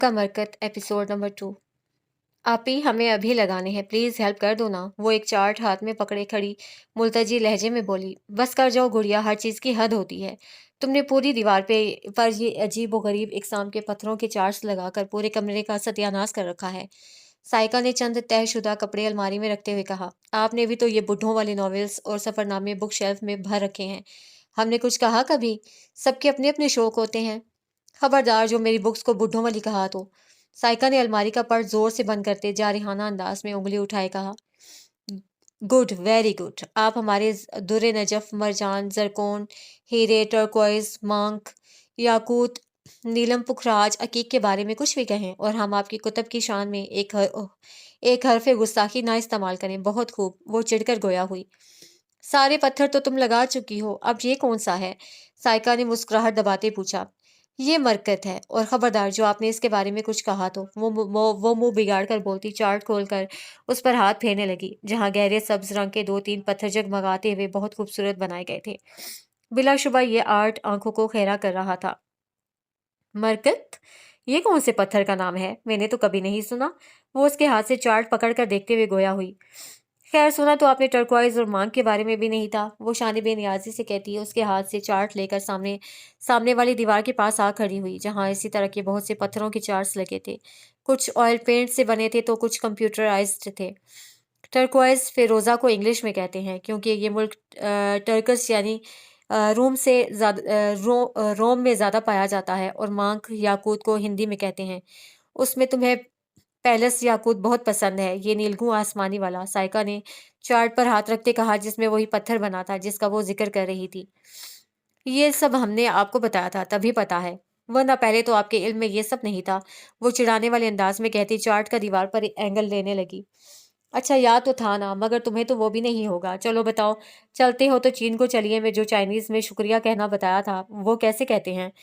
का मरकत episode number 2। आपी हमें अभी लगाने हैं, प्लीज हेल्प कर दो ना। वो एक चार्ट हाथ में पकड़े खड़ी मुल्तजी लहजे में बोली। बस कर जाओ गुड़िया, हर चीज की हद होती है। तुमने पूरी दीवार पर ये अजीब व गरीब इकसाम के पत्थरों के चार्ट्स लगाकर पूरे कमरे का सत्यानाश कर रखा है। साइका ने चंद तयशुदा कपड़े अलमारी में रखते हुए कहा, आपने भी तो ये बुढ़ों वाले नॉवेल्स और सफरनामे बुक शेल्फ में भर रखे हैं। हमने कुछ कहा कभी? सबके अपने अपने शौक होते हैं। खबरदार जो मेरी बुक्स को बुढ़ों वाली कहा तो। साइका ने अलमारी का पर्स जोर से बंद करते जारिहाना अंदाज में उंगली उठाए कहा, गुड, वेरी गुड। आप हमारे दुर्रे नजफ, मरजान, जरकोन, हीरे, टर्कोइज, मांक, याकूत, नीलम पुखराज, अकीक के बारे में कुछ भी कहें और हम आपकी कुतब की शान में एक हरफ गुस्ताखी ना इस्तेमाल करें। बहुत खूब, वो चिढ़कर गोया हुई। सारे पत्थर तो तुम लगा चुकी हो, अब ये कौन सा है? साइका ने मुस्कुराहट दबाते पूछा। ये मरकत है, और खबरदार जो आपने इसके बारे में कुछ कहा तो। वो मुंह बिगाड़ कर बोलती चार्ट खोलकर उस पर हाथ फेरने लगी, जहां गहरे सब्ज रंग के 2-3 पत्थर जगमगाते हुए बहुत खूबसूरत बनाए गए थे। बिलाशुबा ये आर्ट आंखों को खैरा कर रहा था। मरकत? ये कौन से पत्थर का नाम है? मैंने तो कभी नहीं सुना। वो उसके हाथ से चार्ट पकड़कर देखते हुए गोया हुई। खैर, सुना तो आपने टर्क्वाइज और मांग के बारे में भी नहीं था। वो शानी बेनियाजी से कहती है, उसके हाथ से चार्ट लेकर सामने सामने वाली दीवार के पास आ खड़ी हुई, जहां इसी तरह के बहुत से पत्थरों के चार्ट्स लगे थे। कुछ ऑयल पेंट से बने थे तो कुछ कंप्यूटराइज्ड थे। टर्क्वाइज फिरोजा को इंग्लिश में कहते हैं, क्योंकि ये मुल्क टर्कस यानी रोम में ज़्यादा पाया जाता है, और मांग याकूत को हिंदी में कहते हैं। उसमें तुम्हें पैलेस याकूत बहुत पसंद है, ये नीलगू आसमानी वाला। साइका ने चार्ट पर हाथ रखते कहा, जिसमें वही पत्थर बना था जिसका वो जिक्र कर रही थी। ये सब हमने आपको बताया था, तभी पता है, वरना पहले तो आपके इल्म में ये सब नहीं था। वो चिढ़ाने वाले अंदाज में कहती चार्ट का दीवार पर एंगल लेने लगी। अच्छा, याद तो था ना, मगर तुम्हें तो वो भी नहीं होगा। चलो बताओ, चलते हो तो चीन को चलिए। मैं जो चाइनीज में शुक्रिया कहना बताया था, वो कैसे कहते हैं?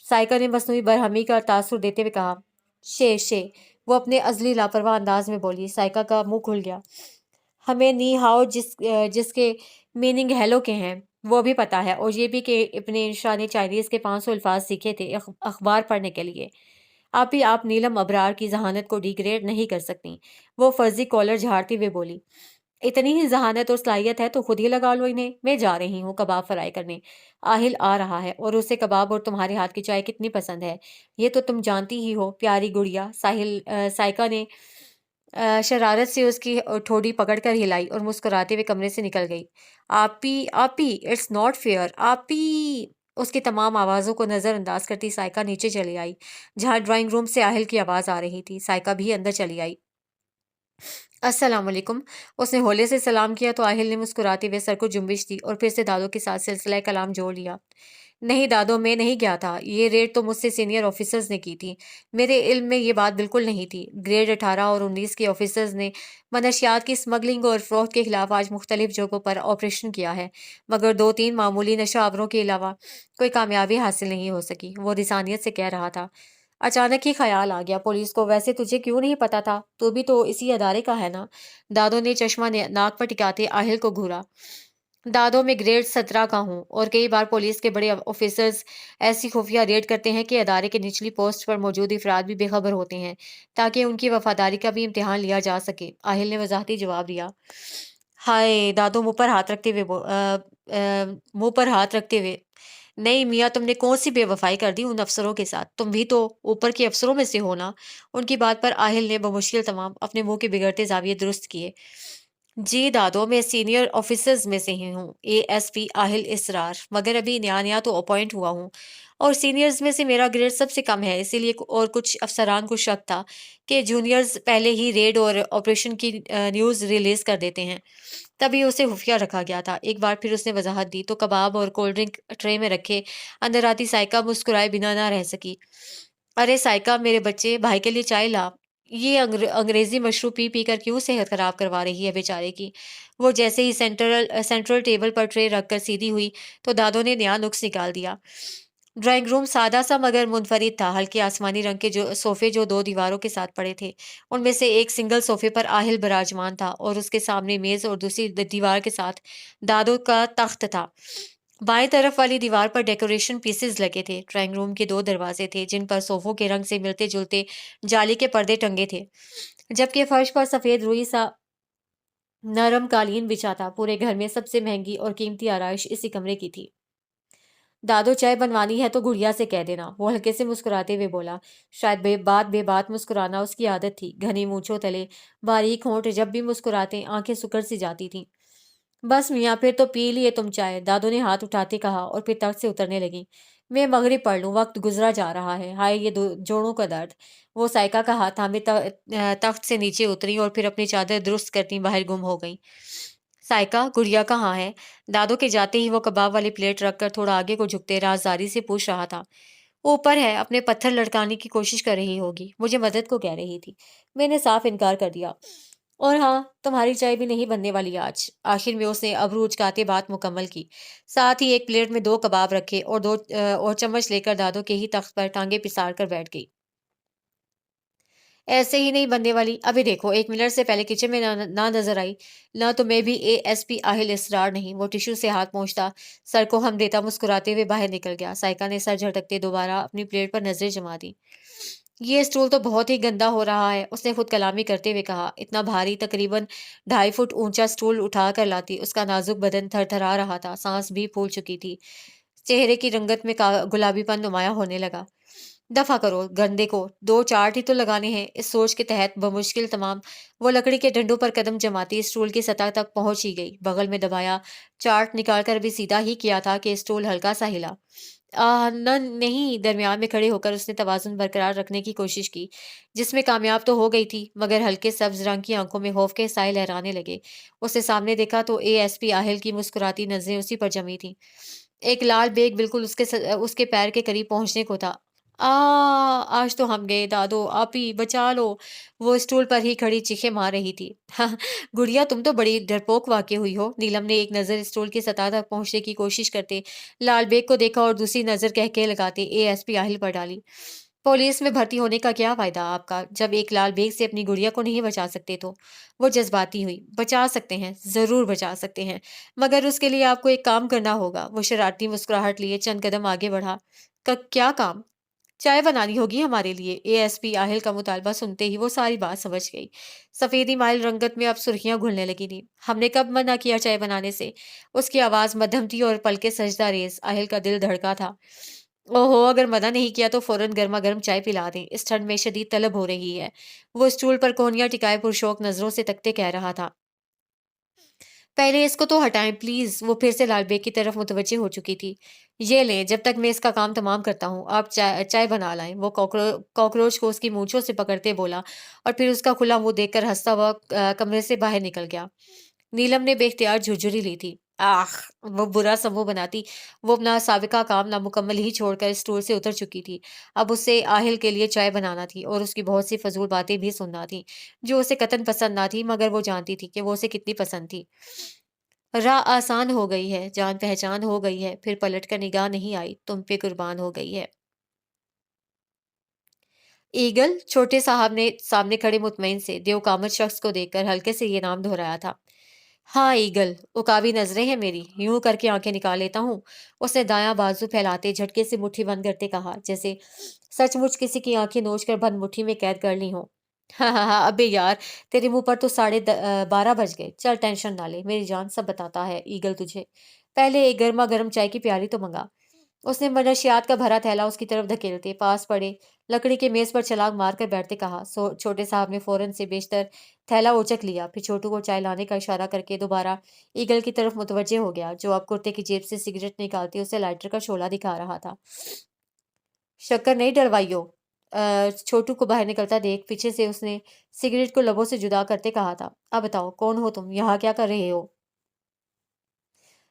साइका ने मसनूई बरहमी का तासुर देते हुए कहा, शे शे। वो अपने अजली लापरवाह अंदाज में बोली। साइका का मुंह खुल गया। हमें नी हाओ जिसके मीनिंग हेलो के हैं, वो भी पता है, और ये भी कि अपने इंशा ने चाइनीज के 500 अल्फाज सीखे थे अखबार पढ़ने के लिए। आप नीलम अबरार की जहानत को डिग्रेड नहीं कर सकती। वो फर्जी कॉलर झाड़ती हुए बोली, इतनी ही जहानत और सलाहियत है तो खुद ही लगा लो इन्हें। मैं जा रही हूँ कबाब फ्राई करने। आहिल आ रहा है, और उसे कबाब और तुम्हारे हाथ की चाय कितनी पसंद है, ये तो तुम जानती ही हो प्यारी गुड़िया। साइका ने शरारत से उसकी ठोड़ी पकड़कर हिलाई और मुस्कुराते हुए कमरे से निकल गई। आपी, आपी, इट्स नॉट फेयर, आपी। उसकी तमाम आवाज़ों को नज़रअंदाज करती साइका नीचे चली आई, जहाँ ड्राइंग रूम से आहिल की आवाज़ आ रही थी। साइका भी अंदर चली आई। अस्सलाम वालेकुम। उसने होले से सलाम किया तो आहिल ने मुस्कुराते हुए सर को जुम्बिश दी और फिर से दादो के साथ सिलसिला कलाम जोड़ लिया। नहीं दादो, मैं नहीं गया था। ये रेड तो मुझसे सीनियर ऑफिसर्स ने की थी। मेरे इल्म में ये बात बिल्कुल नहीं थी। ग्रेड 18 और 19 के ऑफिसर्स ने मनशियात की स्मगलिंग और फरोख्त के खिलाफ आज मुख्तलिफ जगहों पर ऑपरेशन किया है, मगर 2-3 मामूली नशावरों के अलावा कोई कामयाबी हासिल नहीं हो सकी। वो रिसानियत से कह रहा था। अचानक ही ख्याल आ गया पुलिस को, वैसे तुझे क्यों नहीं पता था? तू भी तो इसी अदारे का है ना? दादो ने चश्मा नाक पर टिकाते आहिल को घूरा। दादो में ग्रेड 17 का हूँ, और कई बार पुलिस के बड़े ऑफिसर्स ऐसी खुफिया रेड करते हैं कि अदारे के निचली पोस्ट पर मौजूद अफराद भी बेखबर होते हैं, ताकि उनकी वफादारी का भी इम्तिहान लिया जा सके। आहिल ने वजाहती जवाब दिया। हाय, दादो मुंह पर हाथ रखते हुए, नहीं मियाँ, तुमने कौन सी बेवफाई कर दी उन अफसरों के साथ? तुम भी तो ऊपर के अफसरों में से हो ना? उनकी बात पर आहिल ने बमुश्किल तमाम अपने मुंह के बिगड़ते जाविये दुरुस्त किए। जी दादो, मैं सीनियर ऑफिसर्स में से ही हूँ, एएसपी आहिल इसरार, मगर अभी नया नया तो अपॉइंट हुआ हूँ, और सीनियर्स में से मेरा ग्रेड सबसे कम है। इसीलिए और कुछ अफसरान को शक था कि जूनियर्स पहले ही रेड और ऑपरेशन की न्यूज़ रिलीज कर देते हैं, तभी उसे खुफिया रखा गया था। एक बार फिर उसने वजाहत दी तो कबाब और कोल्ड ड्रिंक ट्रे में रखे अंदर आती साइका मुस्कुराए बिना ना रह सकी। अरे साइका, मेरे बच्चे, भाई के लिए चाय ला। ये अंग्रेजी मशरूब पी पी कर क्यों सेहत खराब करवा रही है बेचारे की। वो जैसे ही सेंट्रल टेबल पर ट्रे रखकर सीधी हुई तो दादो ने नया नुक्स निकाल दिया। ड्राइंग रूम सादा सा मगर मुनफरिद था। हल्के आसमानी रंग के जो सोफे जो दो दीवारों के साथ पड़े थे, उनमें से एक सिंगल सोफे पर आहिल विराजमान था, और उसके सामने मेज और दूसरी दीवार के साथ दादो का तख्त था। बाएं तरफ वाली दीवार पर डेकोरेशन पीसेस लगे थे। ड्राइंग रूम के दो दरवाजे थे जिन पर सोफों के रंग से मिलते जुलते जाली के पर्दे टंगे थे, जबकि फर्श पर सफेद रुई सा नरम कालीन बिछा था। पूरे घर में सबसे महंगी और कीमती आराइश इसी कमरे की थी। दादो, चाय बनवानी है तो गुड़िया से कह देना, वो हल्के से मुस्कुराते हुए बोला। शायद बेबात मुस्कुराना उसकी आदत थी। घनी मूंछों तले बारीक होंठ जब भी मुस्कुराते आंखें सुकर सी जाती थीं। बस मियाँ, फिर तो पी लिए तुम चाय, दादो ने हाथ उठाते कहा और फिर तख्त से उतरने लगी। मैं मगरिब पढ़ लूं, वक्त गुजरा जा रहा है। हाय ये जोड़ों का दर्द। वो साइका का हाथ थामे तख्त से नीचे उतरी और फिर अपनी चादर दुरुस्त करती बाहर गुम हो गई। साइका, गुड़िया कहाँ है? दादो के जाते ही वो कबाब वाली प्लेट रखकर थोड़ा आगे को झुकते राजदारी से पूछ रहा था। वो ऊपर है, अपने पत्थर लटकाने की कोशिश कर रही होगी, मुझे मदद को कह रही थी। मैंने साफ इनकार कर दिया। और हाँ, तुम्हारी चाय भी नहीं बनने वाली आज। आखिर में उसने अबरू उचकाते बात मुकम्मल की। साथ ही एक प्लेट में दो कबाब रखे और और चम्मच लेकर दादो के ही तख्त पर टांगे पिसार कर बैठ गई। ऐसे ही नहीं बनने वाली। अभी देखो, 1 मिनट से पहले किचन में ना नजर आई। ना तो मैं भी एएसपी आहिल इसरार नहीं। वो टिश्यू से हाथ पोंछता, सर को हम देता मुस्कुराते हुए बाहर निकल गया। साइका ने सर झटकते दोबारा अपनी प्लेट पर नजरें जमा दी। ये स्टूल तो बहुत ही गंदा हो रहा है, उसने खुद कलामी करते हुए कहा। इतना भारी, तकरीबन 2.5 फुट ऊंचा स्टूल उठा कर लाती उसका नाजुक बदन थरथरा रहा था, सांस भी फूल चुकी थी। चेहरे की रंगत में गुलाबीपन नुमाया होने लगा। दफा करो गंदे को, 2 चार्ट ही तो लगाने हैं। इस सोच के तहत बमुश्किल तमाम वो लकड़ी के डंडों पर कदम जमाती स्टूल की सतह तक पहुंच ही गई। बगल में दबाया, चार्ट निकालकर भी सीधा ही किया था कि स्टूल हल्का सा हिला। न नहीं, दरमियान में खड़े होकर उसने तवाज़ुन बरकरार रखने की कोशिश की, जिसमें कामयाब तो हो गई थी, मगर हल्के सब्ज रंग की आंखों में खौफ के साए लहराने लगे। उसने सामने देखा तो एएसपी आहिल की मुस्कुराती नजरें उसी पर जमी थीं। एक लाल बेग बिल्कुल उसके पैर के करीब पहुंचने को था। आ आज तो हम गए दादो, आप ही बचा लो। वो स्टूल पर ही खड़ी चीखें मार रही थी। हाँ, गुड़िया तुम तो बड़ी डरपोक वाकई हुई हो। नीलम ने एक नजर स्टूल की सतह तक पहुंचने की कोशिश करते लाल बेग को देखा और दूसरी नजर कह के लगाते एएसपी आहिल पर डाली। पुलिस में भर्ती होने का क्या फायदा आपका, जब एक लाल बेग से अपनी गुड़िया को नहीं बचा सकते तो? वो जज्बाती हुई। बचा सकते हैं, जरूर बचा सकते हैं, मगर उसके लिए आपको एक काम करना होगा। वो शरारती मुस्कुराहट लिए चंद कदम आगे बढ़ा। क्या काम? चाय बनानी होगी हमारे लिए। एएसपी आहिल का मुतालबा सुनते ही वो सारी बात समझ गई। सफेदी माइल रंगत में अब सुर्खियां घुलने लगी थी। हमने कब मना किया चाय बनाने से? उसकी आवाज मध्यम थी और पलके सजदा रेस। आहिल का दिल धड़का था। ओहो, अगर मना नहीं किया तो फौरन गर्मा गर्म चाय पिला दें, इस ठंड में शदीद तलब हो रही है। वो स्टूल पर कोहनियां टिकाए पुरशौक नजरों से तकते कह रहा था। पहले इसको तो हटाएं प्लीज। वो फिर से लाल बेग की तरफ मुतवज्जे हो चुकी थी। ये लें, जब तक मैं इसका काम तमाम करता हूँ आप चाय चाय बना लाएं। वो कॉकरोच को उसकी मूंछों से पकड़ते बोला और फिर उसका खुला मुंह देखकर हंसता हुआ कमरे से बाहर निकल गया। नीलम ने बेख्तियार झुरझुरी ली थी। आह, वो बुरा समूह बनाती। वो अपना साबिका काम नामुकम्मल ही छोड़कर स्टूल से उतर चुकी थी। अब उससे आहिल के लिए चाय बनाना थी और उसकी बहुत सी फजूल बातें भी सुनना थी, जो उसे कतन पसंद ना थी, मगर वो जानती थी कि वो उसे कितनी पसंद थी। राह आसान हो गई है, जान पहचान हो गई है, फिर पलट कर निगाह नहीं आई, तुम पे कुर्बान हो गई है। ईगल, छोटे साहब ने सामने खड़े मुतमईन से देवकामत शख्स को देखकर हल्के से ये नाम दोहराया था। हाँ ईगल, उकाबी नजरें हैं मेरी, यूं करके आंखें निकाल लेता हूँ। उसने दायां बाजू फैलाते झटके से मुट्ठी बंद करते कहा, जैसे सचमुच किसी की आंखें नोच कर बंद मुट्ठी में कैद कर ली हो। हाँ हाँ हाँ, अबे यार, तेरे मुंह पर तो 12:30 बज गए। चल टेंशन ना ले, मेरी जान सब बताता है ईगल तुझे। पहले एक गर्मा गर्म चाय की प्याली तो मंगा। उसने मनशियात का भरा थैला उसकी तरफ धकेलते पास पड़े लकड़ी के मेज पर छलांग मारकर बैठते कहा। छोटे साहब ने फौरन से बेशतर थैला उचक लिया, फिर छोटू को चाय लाने का इशारा करके दोबारा ईगल की तरफ मुतवज्जे हो गया, जो अब कुर्ते की जेब से सिगरेट निकालते उसे लाइटर का शोला दिखा रहा था। शक्कर नहीं डलवाइयो। छोटू को बाहर निकलता देख पीछे से उसने सिगरेट को लबों से जुदा करते कहा था। अब बताओ कौन हो तुम, यहाँ क्या कर रहे हो?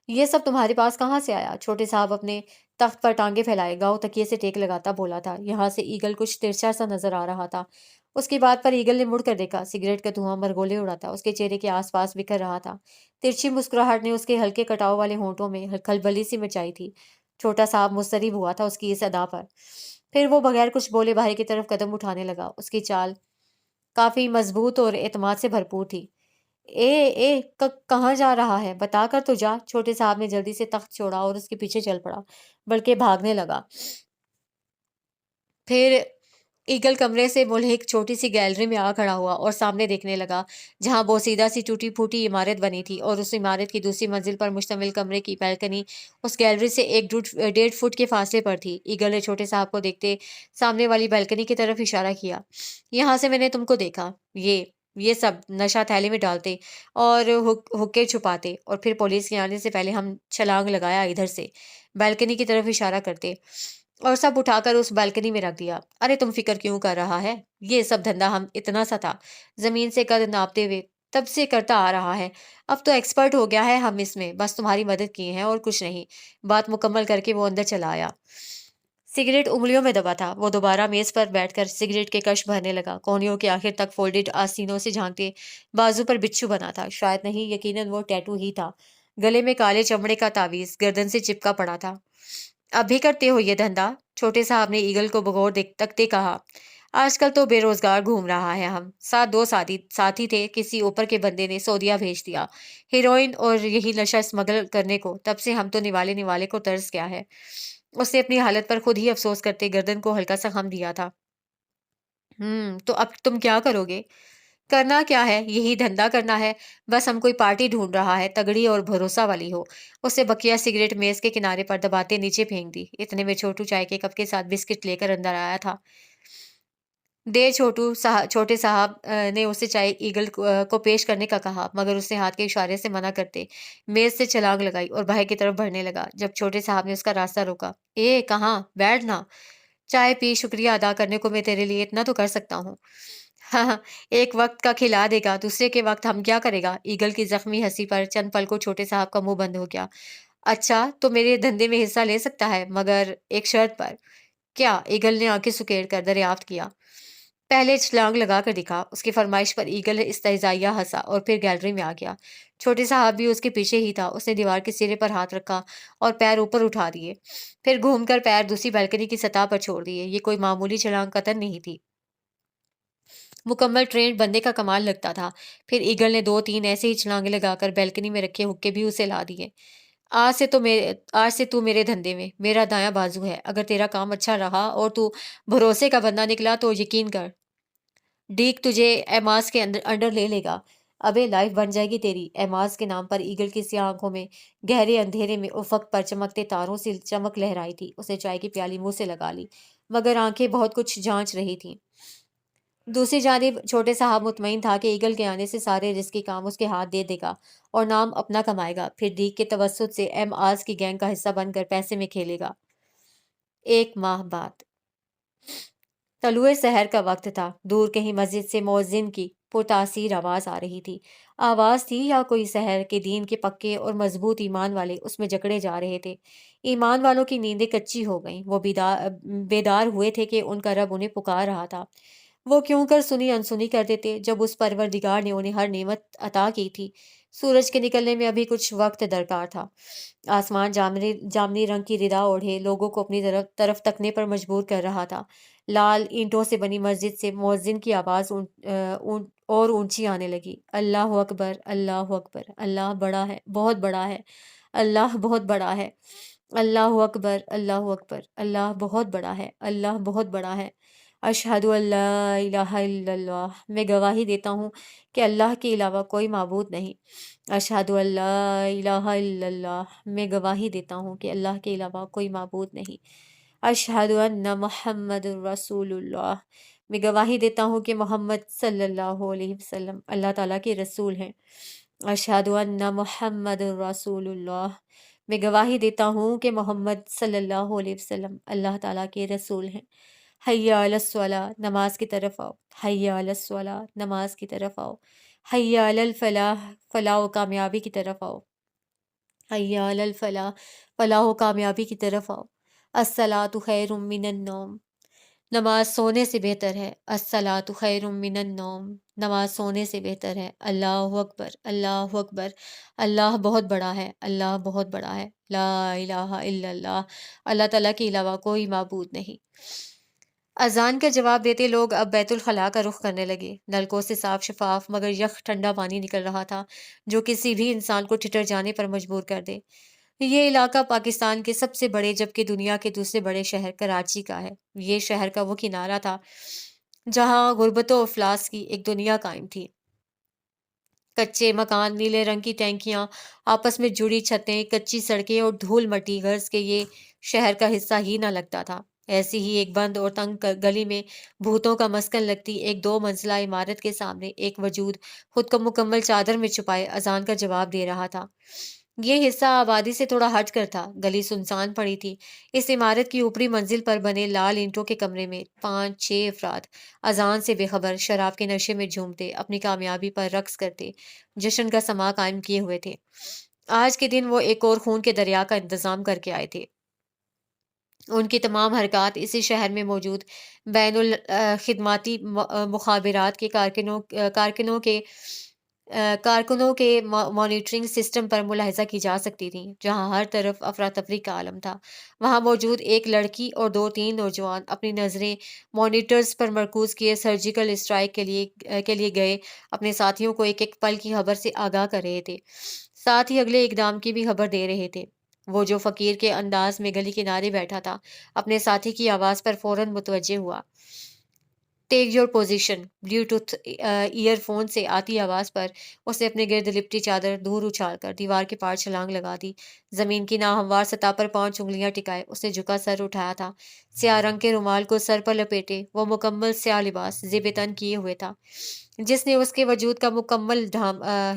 ये सब तुम्हारे पास कहाँ से आया? छोटे साहब अपने तख्त पर टांगे फैलाए गांव तकिए से टेक लगाता बोला था। यहाँ से ईगल कुछ तिरछा सा नजर आ रहा था। उसकी बात पर ईगल ने मुड़कर देखा। सिगरेट का धुआं मरगोले उड़ाता उसके चेहरे के आसपास बिखर रहा था। तिरछी मुस्कुराहट ने उसके हल्के कटाव वाले होंठों में खलबली सी मचाई थी। छोटा साहब मुस्तरिब हुआ था उसकी इस अदा पर। फिर वो बगैर कुछ बोले बाहर की तरफ कदम उठाने लगा। उसकी चाल काफी मजबूत और एतमाद से भरपूर थी। اے اے کہاں جا رہا ہے؟ بتا کر تو جا۔ چھوٹے صاحب نے جلدی سے تخت چھوڑا اور اس کے پیچھے چل پڑا، بلکہ بھاگنے لگا۔ پھر ایگل کمرے سے ملحق چھوٹی سی گیلری میں آ کھڑا ہوا اور سامنے دیکھنے لگا، جہاں بوسیدہ سی ٹوٹی پھوٹی عمارت بنی تھی، اور اس عمارت کی دوسری منزل پر مشتمل کمرے کی بیلکنی اس گیلری سے 1.5 فٹ کے فاصلے پر تھی۔ ایگل نے چھوٹے صاحب کو دیکھتے سامنے والی بیلکنی کی طرف اشارہ کیا۔ یہاں سے میں نے تم کو دیکھا، یہ سب نشہ تھیلی میں ڈالتے اور حقے چھپاتے، اور پھر پولیس کے آنے سے پہلے ہم چھلانگ لگایا ادھر سے، بیلکنی کی طرف اشارہ کرتے، اور سب اٹھا کر اس بالکنی میں رکھ دیا۔ ارے تم فکر کیوں کر رہا ہے؟ یہ سب دھندا ہم اتنا سا تھا، زمین سے قد ناپتے ہوئے تب سے کرتا آ رہا ہے۔ اب تو ایکسپرٹ ہو گیا ہے ہم اس میں، بس تمہاری مدد کیے ہیں اور کچھ نہیں۔ بات مکمل کر کے وہ اندر چلا آیا۔ سگریٹ انگلیوں میں دبا تھا۔ وہ دوبارہ میز پر بیٹھ کر سگریٹ کے کش بھرنے لگا، کونیوں کے آخر تک فولڈڈ آستینوں سے جھانکتے، بازو پر بچھو بنا تھا، شاید نہیں، یقیناً وہ ٹیٹو ہی تھا۔ گلے میں کالے چمڑے کا تعویذ گردن سے چپکا پڑا تھا۔ اب بھی کرتے ہو یہ دھندا؟ چھوٹے صاحب نے ایگل کو بغور تکتے کہا۔ آج کل تو بے روزگار گھوم رہا ہے ہم، ساتھ دو ساتھی تھے، کسی اوپر کے بندے نے سعودیہ بھیج دیا ہیروئن اور یہی نشہ اسمگل کرنے کو، تب سے ہم تو نوالے کو ترس گیا ہے۔ اس نے اپنی حالت پر خود ہی افسوس کرتے گردن کو ہلکا سا خم دیا تھا۔ تو اب تم کیا کرو گے؟ کرنا کیا ہے، یہی دھندا کرنا ہے۔ بس ہم کوئی پارٹی ڈھونڈ رہا ہے، تگڑی اور بھروسہ والی ہو۔ اسے بقیہ سگریٹ میز کے کنارے پر دباتے نیچے پھینک دی۔ اتنے میں چھوٹو چائے کے کپ کے ساتھ بسکٹ لے کر اندر آیا تھا۔ دے چھوٹے صاحب نے اسے چائے ایگل کو پیش کرنے کا کہا، مگر اس نے ہاتھ کے اشارے سے منع کرتے میز سے چھلانگ لگائی اور باہر کی طرف بڑھنے لگا۔ جب چھوٹے صاحب نے اس کا راستہ روکا، اے کہاں، بیٹھ نا، چائے پی، شکریہ ادا کرنے کو میں تیرے لیے اتنا تو کر سکتا ہوں۔ ہاں ہاں، ایک وقت کا کھلا دے گا، دوسرے کے وقت ہم کیا کرے گا؟ ایگل کی زخمی ہنسی پر چند پل کو چھوٹے صاحب کا منہ بند ہو گیا۔ اچھا تو میرے دھندے میں حصہ لے سکتا ہے، مگر ایک شرط پر۔ کیا؟ ایگل نے آنکھیں سکیڑ کر دریافت کیا۔ پہلے چھلانگ لگا کر دکھا۔ اس کی فرمائش پر ایگل استہزائیہ ہنسا اور پھر گیلری میں آ گیا۔ چھوٹے صاحب بھی اس کے پیچھے ہی تھا۔ اس نے دیوار کے سرے پر ہاتھ رکھا اور پیر اوپر اٹھا دیے، پھر گھوم کر پیر دوسری بالکنی کی سطح پر چھوڑ دیے۔ یہ کوئی معمولی چھلانگ قطن نہیں تھی، مکمل ٹرینڈ بندے کا کمال لگتا تھا۔ پھر ایگل نے 2-3 ایسے ہی چھلانگیں لگا کر بیلکنی میں رکھے حقے بھی اسے لا دیے۔ آج سے تو میرے دھندے میں میرا دایاں بازو ہے۔ اگر تیرا کام اچھا رہا اور تو بھروسے کا بندہ نکلا تو یقین کر، ڈیک تجھے ایماس کے انڈر لے لے گا۔ ابے لائف بن جائے گی تیری۔ ایماس کے نام پر ایگل کی سیاہ آنکھوں میں گہرے اندھیرے میں افق پر چمکتے تاروں سے چمک لہرائی تھی۔ اسے چائے کی پیالی منہ سے لگا لی، مگر آنکھیں بہت کچھ جانچ رہی تھیں۔ دوسری جانب چھوٹے صاحب مطمئن تھا کہ ایگل کے آنے سے سارے رزقی کام اس کے ہاتھ دے گا اور نام اپنا کمائے گا، پھر ڈیک کے توسط سے ایم آز کی گینگ کا حصہ بن کر پیسے میں کھیلے گا۔ 1 ماہ بعد طلوع سحر کا وقت تھا۔ دور کہیں مسجد سے مؤذن کی پرتاثیر آواز آ رہی تھی۔ آواز تھی یا کوئی سحر کے دین کے پکے اور مضبوط ایمان والے اس میں جکڑے جا رہے تھے۔ ایمان والوں کی نیندیں کچی ہو گئیں، وہ بیدار ہوئے تھے کہ ان کا رب انہیں پکار رہا تھا۔ وہ کیوں کر سنی انسنی کر دیتے جب اس پروردگار نے انہیں ہر نعمت عطا کی تھی۔ سورج کے نکلنے میں ابھی کچھ وقت درکار تھا۔ آسمان جامنی رنگ کی ردا اوڑھے لوگوں کو اپنی طرف تکنے پر مجبور کر رہا تھا۔ لال اینٹوں سے بنی مسجد سے مؤذن کی آواز اور اونچی آنے لگی۔ اللہ اکبر، اللہ اکبر، اللہ بڑا ہے، بہت بڑا ہے، اللہ بہت بڑا ہے، اللہ اکبر، اللہ اکبر، اللہ بہت بڑا ہے، اللہ بہت بڑا ہے۔ اشہد ان لا الہ الا اللہ، میں گواہی دیتا ہوں کہ اللہ کے علاوہ کوئی معبود نہیں۔ اشہد ان لا الہ الا اللہ، میں گواہی دیتا ہوں کہ اللہ کے علاوہ کوئی معبود نہیں۔ اشہد ان محمد رسول اللہ، میں گواہی دیتا ہوں کہ محمد صلی اللہ علیہ وسلم اللہ تعالیٰ کے رسول ہیں۔ اشہد ان محمد رسول اللہ، میں گواہی دیتا ہوں کہ محمد صلی اللہ علیہ وسلم اللہ تعالیٰ کے رسول ہیں۔ حی علی الصلاۃ، نماز کی طرف آؤ، حی علی الصلاۃ، نماز کی طرف آؤ، حی علی الفلاح، فلاح و کامیابی کی طرف آؤ، حی علی الفلاح، فلاح و کامیابی کی طرف آؤ۔ الصلاۃ خیر من النوم، نماز سونے سے بہتر ہے۔ الصلاۃ خیر من النوم، نماز سونے سے بہتر ہے۔ اللہ اکبر، اللہ اکبر، اللہ بہت بڑا ہے، اللہ بہت بڑا ہے۔ لا الہ الا اللہ، اللہ تعالیٰ کے علاوہ کوئی معبود نہیں۔ اذان کا جواب دیتے لوگ اب بیت الخلاء کا رخ کرنے لگے۔ نلکوں سے صاف شفاف مگر یخ ٹھنڈا پانی نکل رہا تھا جو کسی بھی انسان کو ٹھٹر جانے پر مجبور کر دے۔ یہ علاقہ پاکستان کے سب سے بڑے جبکہ دنیا کے دوسرے بڑے شہر کراچی کا ہے۔ یہ شہر کا وہ کنارہ تھا جہاں غربت و افلاس کی ایک دنیا قائم تھی۔ کچے مکان، نیلے رنگ کی ٹینکیاں، آپس میں جڑی چھتیں، کچی سڑکیں اور دھول مٹی غرض کے یہ شہر کا حصہ ہی نہ لگتا تھا۔ ایسی ہی ایک بند اور تنگ گلی میں بھوتوں کا مسکن لگتی ایک 2 منزلہ عمارت کے سامنے ایک وجود خود کو مکمل چادر میں چھپائے اذان کا جواب دے رہا تھا۔ یہ حصہ آبادی سے تھوڑا ہٹ کر تھا، گلی سنسان پڑی تھی۔ اس عمارت کی اوپری منزل پر بنے لال اینٹوں کے کمرے میں 5-6 افراد اذان سے بے خبر شراب کے نشے میں جھومتے، اپنی کامیابی پر رقص کرتے، جشن کا سما قائم کیے ہوئے تھے۔ آج کے دن وہ ایک اور خون کے دریا کا انتظام کر کے آئے تھے۔ ان کی تمام حرکات اسی شہر میں موجود بین الخدماتی مخابرات کے کارکنوں کے مانیٹرنگ سسٹم پر ملاحظہ کی جا سکتی تھیں، جہاں ہر طرف افراتفری کا عالم تھا۔ وہاں موجود ایک لڑکی اور 2-3 نوجوان اپنی نظریں مانیٹرز پر مرکوز کیے سرجیکل اسٹرائیک کے لیے گئے اپنے ساتھیوں کو ایک ایک پل کی خبر سے آگاہ کر رہے تھے، ساتھ ہی اگلے اقدام کی بھی خبر دے رہے تھے۔ وہ جو فقیر کے انداز میں گلی کنارے بیٹھا تھا اپنے ساتھی کی آواز پر فوراً متوجہ ہوا۔ Take your position. Bluetooth earphone سے آتی آواز پر اسے اپنے گرد لپٹی چادر دور اچھال کر دیوار کے پار چھلانگ لگا دی۔ زمین کی ناہموار سطح پر 5 انگلیاں ٹکائے اس نے جھکا سر اٹھایا تھا، سیاہ رنگ کے رومال کو سر پر لپیٹے وہ مکمل سیاہ لباس زیب تن کیے ہوئے تھا جس نے اس کے وجود کا مکمل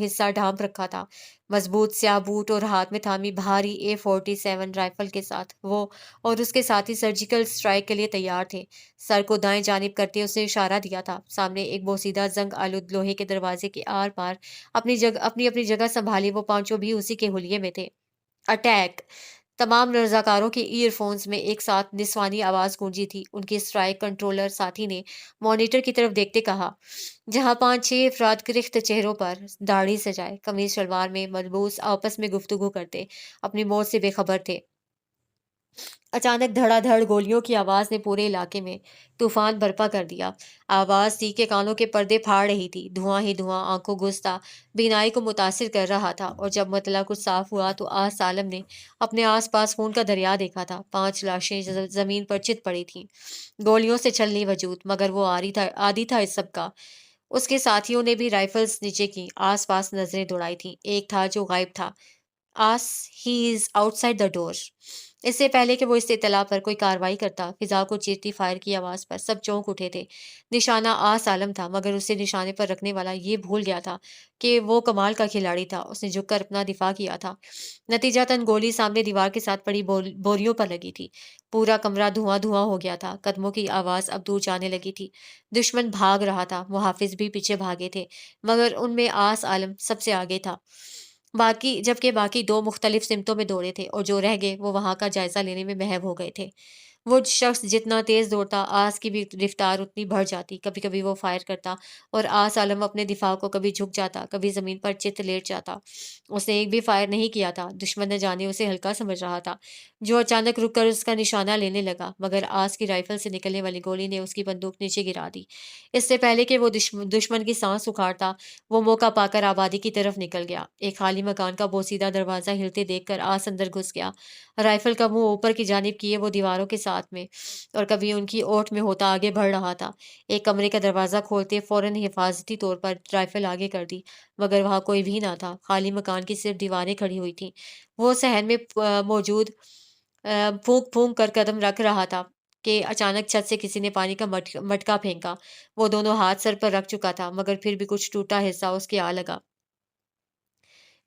حصہ ڈھانپ رکھا تھا۔ مضبوط سیاہ بوٹ اور ہاتھ میں تھامی بھاری A47 رائفل کے ساتھ وہ اور اس کے ساتھی سرجیکل سٹرائیک کے لیے تیار تھے۔ سر کو دائیں جانب کرتے اسے اشارہ دیا تھا۔ سامنے ایک بوسیدہ زنگ آلود لوہے کے دروازے کے آر پار اپنی جگہ سنبھالی وہ پانچوں بھی اسی کے حلیے میں تھے۔ اٹیک! تمام رضاکاروں کے ایئر فونز میں ایک ساتھ نسوانی آواز گونجی تھی۔ ان کی اسٹرائیک کنٹرولر ساتھی نے مانیٹر کی طرف دیکھتے کہا، جہاں 5-6 افراد کرخت چہروں پر داڑھی سجائے قمیض شلوار میں ملبوس آپس میں گفتگو کرتے اپنی موت سے بے خبر تھے۔ اچانک دھڑا دھڑ گولیوں کی آواز نے پورے علاقے میں طوفان برپا کر دیا۔ آواز تھی کہ کانوں کے پردے پھاڑ رہی تھی، دھواں ہی دھواں آنکھوں گھستا بینائی کو متاثر کر رہا تھا، اور جب مطلع کچھ صاف ہوا تو آس عالم نے اپنے آس پاس خون کا دریا دیکھا تھا۔ 5 لاشیں زمین پر چت پڑی تھیں، گولیوں سے چھلنی وجود، مگر وہ عادی تھا اس سب کا۔ اس کے ساتھیوں نے بھی رائفلز نیچے کی، آس پاس نظریں دوڑائی تھیں۔ ایک تھا جو غائب تھا۔ آس ہی از آؤٹ سائڈ دا ڈور۔ اس سے پہلے کہ وہ اس اطلاع پر کوئی کارروائی کرتا، فضا کو چیرتی فائر کی آواز پر سب چونک اٹھے تھے۔ نشانہ آس عالم تھا، مگر اسے نشانے پر رکھنے والا یہ بھول گیا تھا کہ وہ کمال کا کھلاڑی تھا۔ اس نے جھک کر اپنا دفاع کیا تھا۔ نتیجتاً گولی سامنے دیوار کے ساتھ پڑی بوریوں پر لگی تھی۔ پورا کمرہ دھواں دھواں ہو گیا تھا۔ قدموں کی آواز اب دور جانے لگی تھی۔ دشمن بھاگ رہا تھا، محافظ بھی پیچھے بھاگے تھے، مگر ان میں آس عالم سب سے آگے تھا، جبکہ باقی 2 مختلف سمتوں میں دوڑے تھے، اور جو رہ گئے وہ وہاں کا جائزہ لینے میں محو ہو گئے تھے۔ وہ شخص جتنا تیز دوڑتا آس کی بھی رفتار اتنی بڑھ جاتی۔ کبھی کبھی وہ فائر کرتا اور آس عالم اپنے دفاع کو کبھی جھک جاتا، کبھی زمین پر چت لیٹ جاتا۔ اس نے ایک بھی فائر نہیں کیا تھا۔ دشمن نہ جانے اسے ہلکا سمجھ رہا تھا جو اچانک رک کر اس کا نشانہ لینے لگا، مگر آس کی رائفل سے نکلنے والی گولی نے اس کی بندوق نیچے گرا دی۔ اس سے پہلے کہ وہ دشمن کی سانس اکھاڑتا، وہ موقع پا کر آبادی کی طرف نکل گیا۔ ایک خالی مکان کا بوسیدہ دروازہ ہلتے دیکھ کر آس اندر گھس گیا۔ رائفل کا منہ اوپر کی جانب کیے وہ دیواروں کے ساتھ میں اور کبھی ان کی اوٹ میں ہوتا آگے بڑھ رہا تھا۔ ایک کمرے کا دروازہ کھولتے فوراً حفاظتی طور پر رائفل آگے کر دی، مگر وہاں کوئی بھی نہ تھا۔ خالی مکان کی صرف دیواریں کھڑی ہوئی تھیں۔ وہ صحن میں موجود پھونک پھونک کر قدم رکھ رہا تھا کہ اچانک چھت سے کسی نے پانی کا مٹکا پھینکا۔ وہ دونوں ہاتھ سر پر رکھ چکا تھا، مگر پھر بھی کچھ ٹوٹا حصہ اس کے آ لگا۔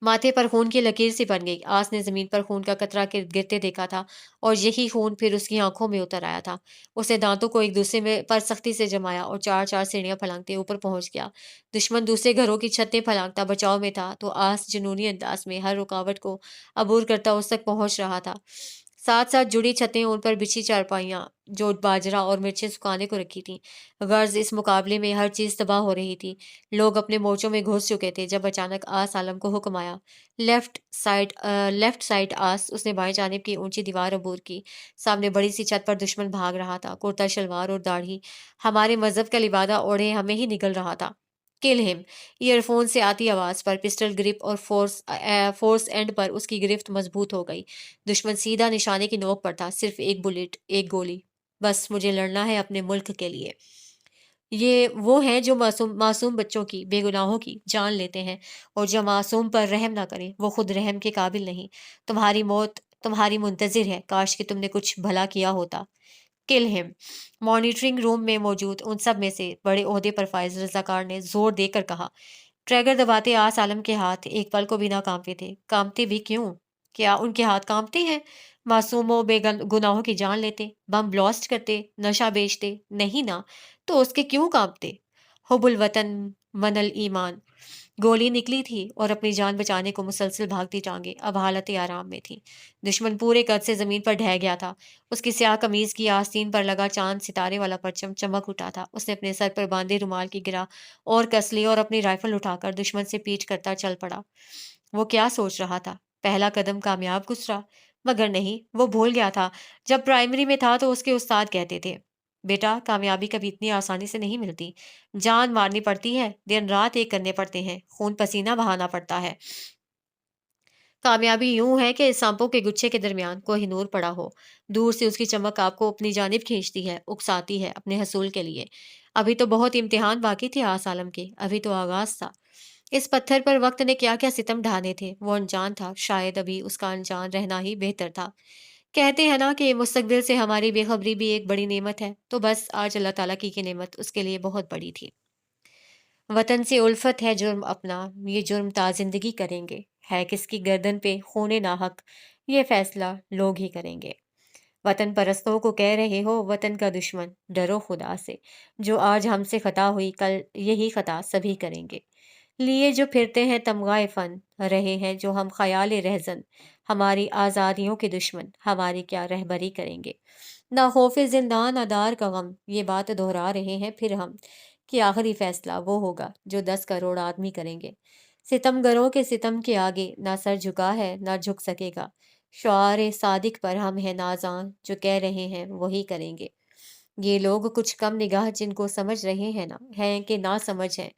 ماتھے پر خون کی لکیر سی بن گئی۔ آس نے زمین پر خون کا قطرہ گرتے دیکھا تھا، اور یہی خون پھر اس کی آنکھوں میں اتر آیا تھا۔ اس نے دانتوں کو ایک دوسرے پر سختی سے جمایا اور 4 سیڑھیاں پھلانگتے اوپر پہنچ گیا۔ دشمن دوسرے گھروں کی چھتیں پھلانگتا بچاؤ میں تھا، تو آس جنونی انداز میں ہر رکاوٹ کو عبور کرتا اس تک پہنچ رہا تھا۔ साथ साथ जुड़ी छतें, उन पर बिछी चारपाइयाँ जो बाजरा और मिर्चें सुखाने को रखी थीं। गर्ज इस मुकाबले में हर चीज तबाह हो रही थी। लोग अपने मोर्चों में घुस चुके थे जब अचानक आस आलम को हुक्म आया, लेफ्ट साइड आस। उसने बाएं जानिब की ऊंची दीवार अबूर की। सामने बड़ी सी छत पर दुश्मन भाग रहा था, कुर्ता शलवार और दाढ़ी हमारे मजहब का लिबादा ओढ़े हमें ही निगल रहा था। Kill him. ईयरफोन से आती आवाज पर पिस्टल ग्रिप और फोर्स एंड पर उसकी गिरफ्त मजबूत हो गई। दुश्मन सीधा निशाने की नोक पर था। सिर्फ एक बुलेट, एक गोली। बस मुझे लड़ना है अपने मुल्क के लिए। ये वो हैं जो मासूम मासूम बच्चों की, बेगुनाहों की जान लेते हैं, और जो मासूम पर रहम ना करें वो खुद रहम के काबिल नहीं। तुम्हारी मौत तुम्हारी मुंतजिर है। काश कि तुमने कुछ भला किया होता। Kill him. मॉनिटरिंग रूम में मौजूद उन सब में से बड़े ओहदे पर फाइज रजाकार ने जोर देकर कहा। ट्रैगर दबाते आस आलम के हाथ एक पल को भी ना कांपे थे। कांपते भी क्यों? क्या उनके हाथ कांपते हैं? मासूमों बेगुनाहों की जान लेते, बम ब्लास्ट करते, नशा बेचते? नहीं ना। तो उसके क्यों कांपते? हुबुल वतन मनल ईमान। गोली निकली थी और अपनी जान बचाने को मुसलसल भागती टांगे अब हालत आराम में थी। दुश्मन पूरे कद से जमीन पर ढह गया था। उसकी स्याह कमीज की आस्तीन पर लगा चांद सितारे वाला परचम चमक उठा था। उसने अपने सर पर बांधे रुमाल की गिरा और कस ली और अपनी राइफल उठाकर दुश्मन से पीठ करता चल पड़ा। वो क्या सोच रहा था? पहला कदम कामयाब गुजरा, मगर नहीं, वो भूल गया था। जब प्राइमरी में था तो उसके उस्ताद कहते थे, बेटा, कामयाबी कभी इतनी आसानी से नहीं मिलती। जान मारनी पड़ती है, दिन रात एक करने पड़ते हैं, खून पसीना बहाना पड़ता है। कामयाबी यूं है कि सांपों के गुच्छे के दरमियान कोई नूर पड़ा हो। दूर से उसकी चमक आपको अपनी जानिब खींचती है, उकसाती है अपने हसूल के लिए। अभी तो बहुत इम्तिहान बाकी थे आस आलम के, अभी तो आगाज था। इस पत्थर पर वक्त ने क्या क्या सितम ढाने थे। वो अनजान था, शायद अभी उसका अनजान रहना ही बेहतर था। कहते हैं ना कि मुस्तकबिल से हमारी बेखबरी भी एक बड़ी नेमत है, तो बस आज अल्लाह ताला की नेमत उसके लिए बहुत बड़ी थी। वतन से उल्फत है जुर्म अपना, ये जुर्म ताजिंदगी करेंगे। है किसकी गर्दन पे खूने नाहक, ये फैसला लोग ही करेंगे। वतन परस्तों को कह रहे हो वतन का दुश्मन, डरो खुदा से। जो आज हमसे खता हुई कल यही खता सभी करेंगे। लिए जो फिरते हैं तमगाए फन, रहे हैं जो हम ख्याल रहजन। हमारी आज़ादियों के दुश्मन हमारी क्या रहबरी करेंगे। ना खौफे जिंदान ना दार का गम, ये बात दोहरा रहे हैं फिर हम, कि आखिरी फैसला वो होगा जो 10 करोड़ आदमी करेंगे। सितमगरों के सितम के आगे ना सर झुका है ना झुक सकेगा। शुआरे सादिक पर हम हैं नाजान, जो कह रहे हैं वही करेंगे। ये लोग कुछ कम निगाह जिनको समझ रहे हैं ना हैं कि ना समझ है,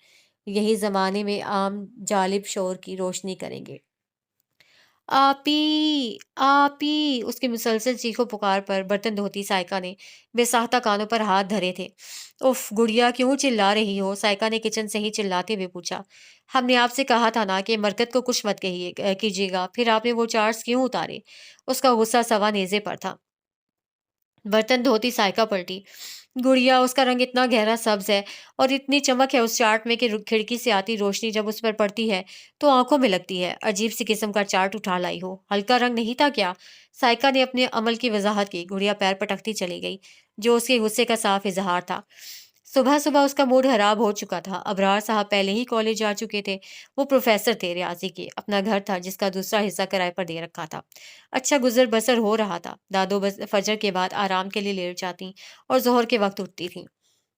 यही जमाने में आम जालिब शोर की रोशनी करेंगे। आपी, आपी! उसकी मुसलसल चीखों-पुकार पर बर्तन धोती साइका ने बेसाख्ता कानों पर हाथ धरे थे। उफ़, गुड़िया क्यों चिल्ला रही हो? साइका ने किचन से ही चिल्लाते हुए पूछा। हमने आपसे कहा था ना कि मरकत को कुछ मत कीजिएगा, फिर आपने वो चार्ट्स क्यों उतारे? उसका गुस्सा सवा नेज़े पर था। बर्तन धोती साइका पलटी। गुड़िया, उसका रंग इतना गहरा सब्ज है और इतनी चमक है उस चार्ट में कि खिड़की से आती रोशनी जब उस पर पड़ती है तो आंखों में लगती है। अजीब सी किस्म का चार्ट उठा लाई हो, हल्का रंग नहीं था क्या? साइका ने अपने अमल की वजाहत की। गुड़िया पैर पटकती चली गई, जो उसके गुस्से का साफ इजहार था। सुबह सुबह उसका मूड खराब हो चुका था। अबरार साहब पहले ही कॉलेज जा चुके थे। वो प्रोफेसर थे रियाजी के। अपना घर था जिसका दूसरा हिस्सा किराए पर दे रखा था। अच्छा गुजर बसर हो रहा था। दादो बस फजर के बाद आराम के लिए लेट जाती और जोहर के वक्त उठती थी।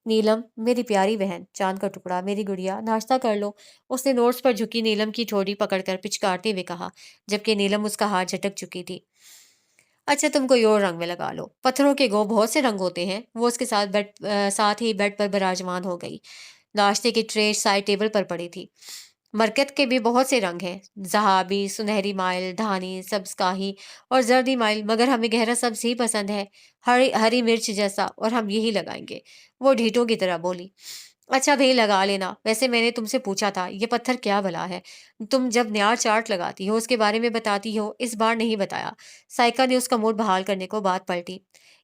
नीलम, मेरी प्यारी बहन, चांद का टुकड़ा, मेरी गुड़िया, नाश्ता कर लो। उसने नोट्स पर झुकी नीलम की ठोड़ी पकड़कर पिचकारते हुए कहा, जबकि नीलम उसका हाथ झटक चुकी थी। अच्छा, तुम कोई और रंग में लगा लो। पत्थरों के बहुत से रंग होते हैं। वो उसके साथ ही बेड पर विराजमान हो गई। नाश्ते की ट्रे साइड टेबल पर पड़ी थी। मरकत के भी बहुत से रंग हैं, जहाबी, सुनहरी माइल, धानी, सब्ज काही और जर्दी माइल, मगर हमें गहरा सब्ज ही पसंद है, हरी हरी मिर्च जैसा, और हम यही लगाएंगे। वो ढीठों की तरह बोली। अच्छा भाई, लगा लेना। वैसे मैंने तुमसे पूछा था ये पत्थर क्या भला है? तुम जब नया चार्ट लगाती हो उसके बारे में बताती हो, इस बार नहीं बताया। साइका ने उसका मूड बहाल करने को बात पलटी।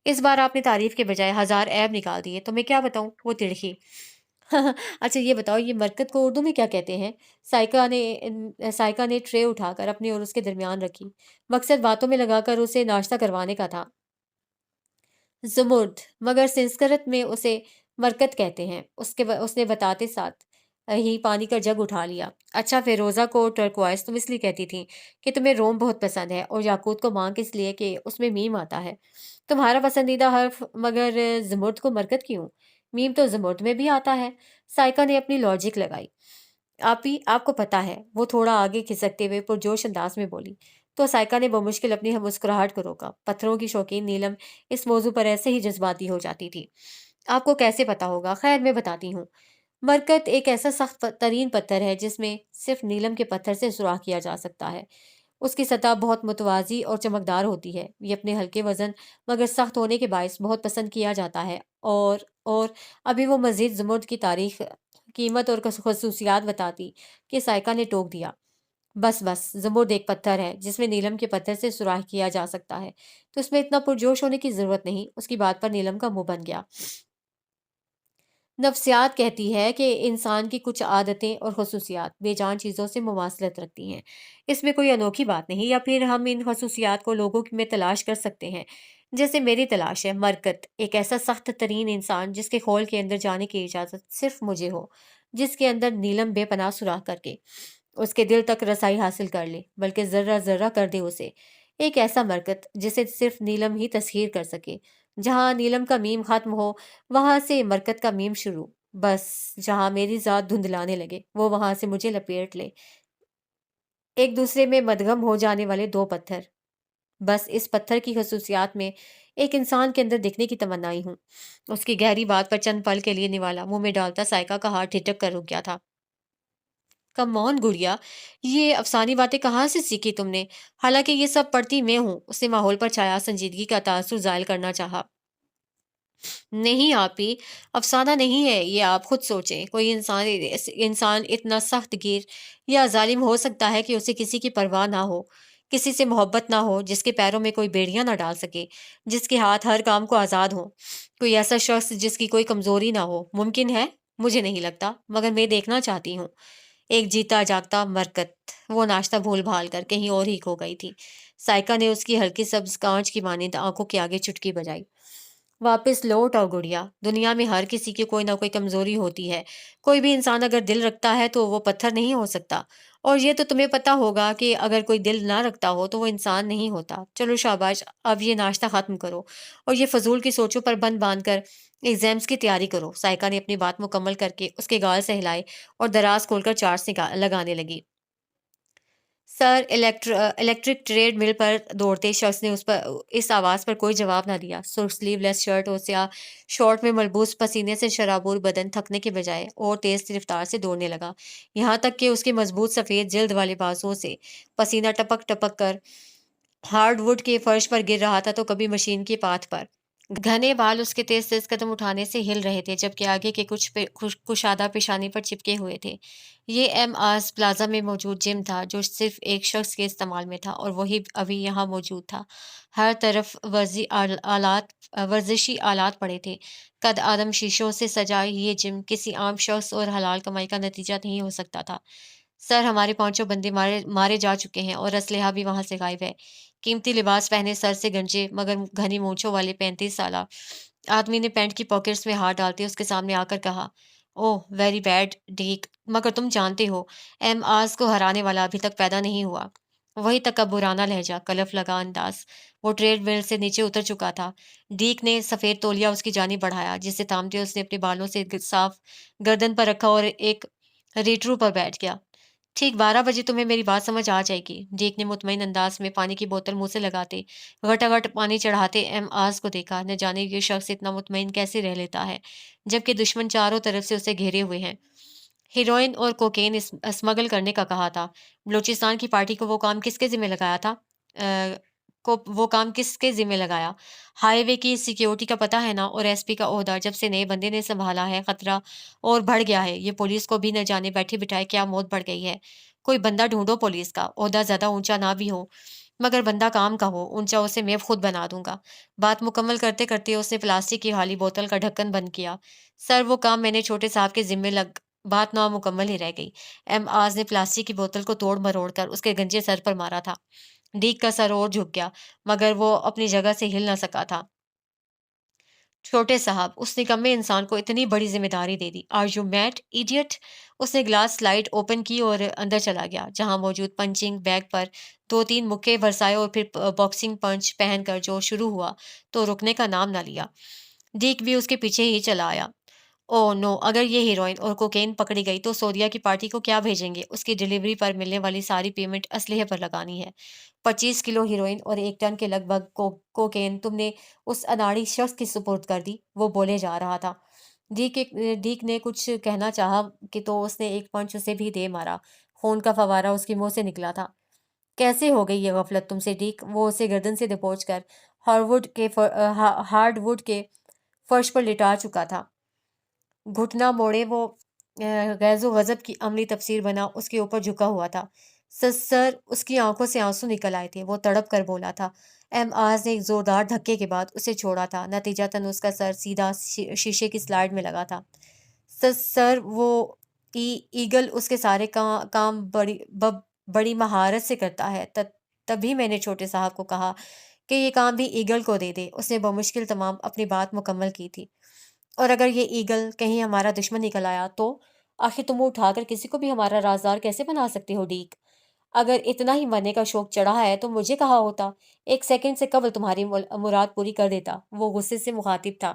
इस बार आपने तारीफ के बजाय हजार ऐब निकाल दिए, तो मैं क्या बताऊं? वो तिड़की। अच्छा ये बताओ, ये मरकत को उर्दू में क्या कहते हैं? साइका ने ट्रे उठाकर अपनी और उसके दरमियान रखी। मकसद बातों में लगाकर उसे नाश्ता करवाने का था। ज़ुमुर्द, मगर संस्कृत में उसे मरकत कहते हैं। उसने बताते साथ ہی پانی کا جگ اٹھا لیا۔ اچھا، فیروزہ کو ٹرکوائز تم اس لیے کہتی تھی کہ تمہیں روم بہت پسند ہے، اور یاقوت کو مانگ اس لیے کہ اس میں میم آتا ہے۔ تمہارا پسندیدہ حرف، مگر زمرد کو مرکت کیوں؟ میم تو زمرد میں بھی آتا ہے۔ سائیکا نے اپنی لاجک لگائی۔ آپ کو پتا ہے، وہ تھوڑا آگے کھسکتے ہوئے پرجوش انداز میں بولی۔ تو سائیکا نے بمشکل اپنی مسکراہٹ کو روکا۔ پتھروں کی شوقین نیلم اس موضوع پر ایسے ہی جذباتی ہو جاتی تھی۔ آپ کو کیسے پتا ہوگا؟ خیر، میں بتاتی ہوں۔ مرکت ایک ایسا سخت ترین پتھر ہے جس میں صرف نیلم کے پتھر سے سوراخ کیا جا سکتا ہے۔ اس کی سطح بہت متوازی اور چمکدار ہوتی ہے۔ یہ اپنے ہلکے وزن مگر سخت ہونے کے باعث بہت پسند کیا جاتا ہے، اور ابھی وہ مزید زمرد کی تاریخ، قیمت اور خصوصیات بتاتی کہ سائیکا نے ٹوک دیا۔ بس بس، زمرد ایک پتھر ہے جس میں نیلم کے پتھر سے سوراخ کیا جا سکتا ہے، تو اس میں اتنا پرجوش ہونے کی ضرورت نہیں۔ اس کی بات پر نیلم کا منہ بن گیا۔ نفسیات کہتی ہے کہ انسان کی کچھ عادتیں اور خصوصیات بے جان چیزوں سے مماثلت رکھتی ہیں۔ اس میں کوئی انوکھی بات نہیں، یا پھر ہم ان خصوصیات کو لوگوں میں تلاش کر سکتے ہیں، جیسے میری تلاش ہے۔ مرکت ایک ایسا سخت ترین انسان جس کے خول کے اندر جانے کی اجازت صرف مجھے ہو، جس کے اندر نیلم بے پناہ سوراخ کر کے اس کے دل تک رسائی حاصل کر لے، بلکہ ذرہ ذرہ کر دے اسے۔ ایک ایسا مرکت جسے صرف نیلم ہی تسخیر کر سکے۔ جہاں نیلم کا میم ختم ہو، وہاں سے مرکت کا میم شروع۔ بس جہاں میری ذات دھندلانے لگے، وہ وہاں سے مجھے لپیٹ لے۔ ایک دوسرے میں مدغم ہو جانے والے دو پتھر۔ بس اس پتھر کی خصوصیات میں ایک انسان کے اندر دکھنے کی تمنائی ہوں۔ اس کی گہری بات پر چند پل کے لیے نوالا منہ میں ڈالتا سائیکا کا ہاتھ ٹھٹک کر رک گیا تھا۔ کم آن گڑیا، یہ افسانی باتیں کہاں سے سیکھی تم نے؟ حالانکہ یہ سب پڑھتی میں ہوں۔ اس نے ماحول پر چھایا سنجیدگی کا تاثر زائل کرنا چاہا۔ نہیں آپی، افسانہ نہیں ہے یہ، آپ خود سوچیں۔ کوئی انسان اتنا سخت گیر یا ظالم ہو سکتا ہے کہ اسے کسی کی پرواہ نہ ہو، کسی سے محبت نہ ہو، جس کے پیروں میں کوئی بیڑیاں نہ ڈال سکے، جس کے ہاتھ ہر کام کو آزاد ہوں۔ کوئی ایسا شخص جس کی کوئی کمزوری نہ ہو، ممکن ہے؟ مجھے نہیں لگتا، مگر میں دیکھنا چاہتی ہوں۔ ایک جیتا جاگتا مرکت۔ وہ ناشتہ بھول بھال کر کہیں اور ہی کھو گئی تھی۔ سائیکا نے اس کی ہلکی سبز کانچ کی مانند آنکھوں کے آگے چٹکی بجائی۔ واپس لوٹ آؤ گڑیا، دنیا میں ہر کسی کی کوئی نہ کوئی کمزوری ہوتی ہے۔ کوئی بھی انسان اگر دل رکھتا ہے تو وہ پتھر نہیں ہو سکتا، اور یہ تو تمہیں پتا ہوگا کہ اگر کوئی دل نہ رکھتا ہو تو وہ انسان نہیں ہوتا۔ چلو شاباش، اب یہ ناشتہ ختم کرو اور یہ فضول کی سوچوں پر بند باندھ کر ایگزامز کی تیاری کرو۔ سائیکا نے اپنی بات مکمل کر کے اس کے گال سے ہلائے اور دراز کھول کر چارج لگانے لگی۔ سر، الیکٹرک ٹریڈ مل پر دوڑتے شخص نے اس آواز پر کوئی جواب نہ دیا۔ سرخ سلیو لیس شرٹ اور سیاہ شارٹ میں ملبوس پسینے سے شرابور بدن تھکنے کے بجائے اور تیز رفتار سے دوڑنے لگا، یہاں تک کہ اس کے مضبوط سفید جلد والے بازوؤں سے پسینہ ٹپک ٹپک کر ہارڈ ووڈ کے فرش پر گر رہا تھا تو کبھی مشین کی پاتھ پر۔ گھنے بال اس کے تیز تیز قدم اٹھانے سے ہل رہے تھے، جبکہ آگے کے کچھ کشادہ پیشانی پر چپکے ہوئے تھے۔ یہ ایم آرز پلازا میں موجود جم تھا، جو صرف ایک شخص کے استعمال میں تھا، اور وہی ابھی یہاں موجود تھا۔ ہر طرف ورزشی آلات پڑے تھے۔ قد آدم شیشوں سے سجا یہ جم کسی عام شخص اور حلال کمائی کا نتیجہ نہیں ہو سکتا تھا۔ سر، ہمارے پانچوں بندے مارے جا چکے ہیں اور اسلحہ بھی وہاں سے غائب ہے۔ قیمتی لباس پہنے، سر سے گنجے مگر گھنی مونچھوں والے 35 سالہ آدمی نے پینٹ کی پاکٹس میں ہاتھ ڈالتے اس کے سامنے آ کر کہا، اوہ ویری بیڈ ڈیک، مگر تم جانتے ہو ایم آرز کو ہرانے والا ابھی تک پیدا نہیں ہوا۔ وہی تکبرانہ لہجہ، کلف لگا انداز۔ وہ ٹریڈ مل سے نیچے اتر چکا تھا۔ ڈیک نے سفید تولیا اس کی جانب بڑھایا، جسے تھامتے اس نے اپنے بالوں سے صاف گردن پر رکھا اور ایک ریٹرو پر بیٹھ گیا۔ ٹھیک 12 بجے تمہیں میری بات سمجھ آ جائے گی۔ ڈیک نے مطمئن انداز میں پانی کی بوتل منہ سے لگاتے گھٹا پانی چڑھاتے ایم آرز کو دیکھا۔ نہ جانے یہ شخص اتنا مطمئن کیسے رہ لیتا ہے جبکہ دشمن چاروں طرف سے اسے گھیرے ہوئے ہیں۔ ہیروئن اور کوکین اسمگل کرنے کا کہا تھا۔ بلوچستان کی پارٹی کو وہ کام کس کے ذمہ لگایا تھا؟ ہائی وے کی سیکیورٹی کا پتہ ہے نا، اور ایس پی کا عہدہ جب سے نئے بندے نے سنبھالا ہے خطرہ اور بڑھ گیا ہے۔ یہ پولیس کو بھی نہ جانے بیٹھے بٹھائے کیا موت بڑھ گئی ہے۔ کوئی بندہ ڈھونڈو پولیس کا، عہدہ زیادہ اونچا نہ بھی ہو مگر بندہ کام کا ہو، اونچا اسے میں خود بنا دوں گا۔ بات مکمل کرتے کرتے اس نے پلاسٹک کی خالی بوتل کا ڈھکن بند کیا۔ سر، وہ کام میں نے چھوٹے صاحب کے ذمے بات نامکمل ہی رہ گئی۔ ایم آرز نے پلاسٹک کی بوتل کو توڑ مروڑ کر اس کے گنجے سر پر مارا تھا۔ ڈیک کا سر اور جھک گیا مگر وہ اپنی جگہ سے ہل نہ سکا تھا۔ چھوٹے صاحب، اس نکمے انسان کو اتنی بڑی ذمہ داری دے دی۔ Are you mad idiot? اس نے گلاس سلائڈ اوپن کی اور اندر چلا گیا، جہاں موجود پنچنگ بیگ پر دو تین مکے برسائے اور پھر باکسنگ پنچ پہن کر جو شروع ہوا تو رکنے کا نام نہ لیا۔ ڈیک بھی اس کے پیچھے ہی چلا آیا۔ او نو، اگر یہ ہیروئن اور کوکین پکڑی گئی تو سوریا کی پارٹی کو کیا بھیجیں گے؟ اس کی ڈیلیوری پر ملنے والی ساری پیمنٹ اسلحے پر لگانی ہے۔ 25 کلو ہیروئن اور 1 ٹن کے لگ بھگ کوکین تم نے اس اناڑی شخص کی سپرد کر دی، وہ بولے جا رہا تھا۔ ڈیک نے کچھ کہنا چاہا کہ تو اس نے ایک پنچ اسے بھی دے مارا۔ خون کا فوارہ اس کے منہ سے نکلا تھا۔ کیسے ہو گئی یہ غفلت تم سے ڈیک؟ وہ اسے گردن سے دبوچ کر ہارڈ ووڈ کے فرش پر لٹا چکا تھا۔ گھٹنا موڑے وہ غیظ و غضب کی عملی تفسیر بنا اس کے اوپر جھکا ہوا تھا۔ سر، اس کی آنکھوں سے آنسو نکل آئے تھے۔ وہ تڑپ کر بولا تھا۔ ایم آز نے ایک زوردار دھکے کے بعد اسے چھوڑا تھا۔ نتیجتاً اس کا سر سیدھا شیشے کی سلائڈ میں لگا تھا۔ سر، وہ ایگل اس کے سارے کام بڑی مہارت سے کرتا ہے۔ تبھی میں نے چھوٹے صاحب کو کہا کہ یہ کام بھی ایگل کو دے دے۔ اس نے بمشکل تمام اپنی بات مکمل کی تھی۔ اور اگر یہ ایگل کہیں ہمارا دشمن نکل آیا تو؟ آخر تم اٹھا کر کسی کو بھی ہمارا رازدار کیسے بنا سکتے ہو ڈیک؟ اگر اتنا ہی مرنے کا شوق چڑھا ہے تو مجھے کہا ہوتا، 1 سیکنڈ سے قبل تمہاری مراد پوری کر دیتا۔ وہ غصے سے مخاطب تھا۔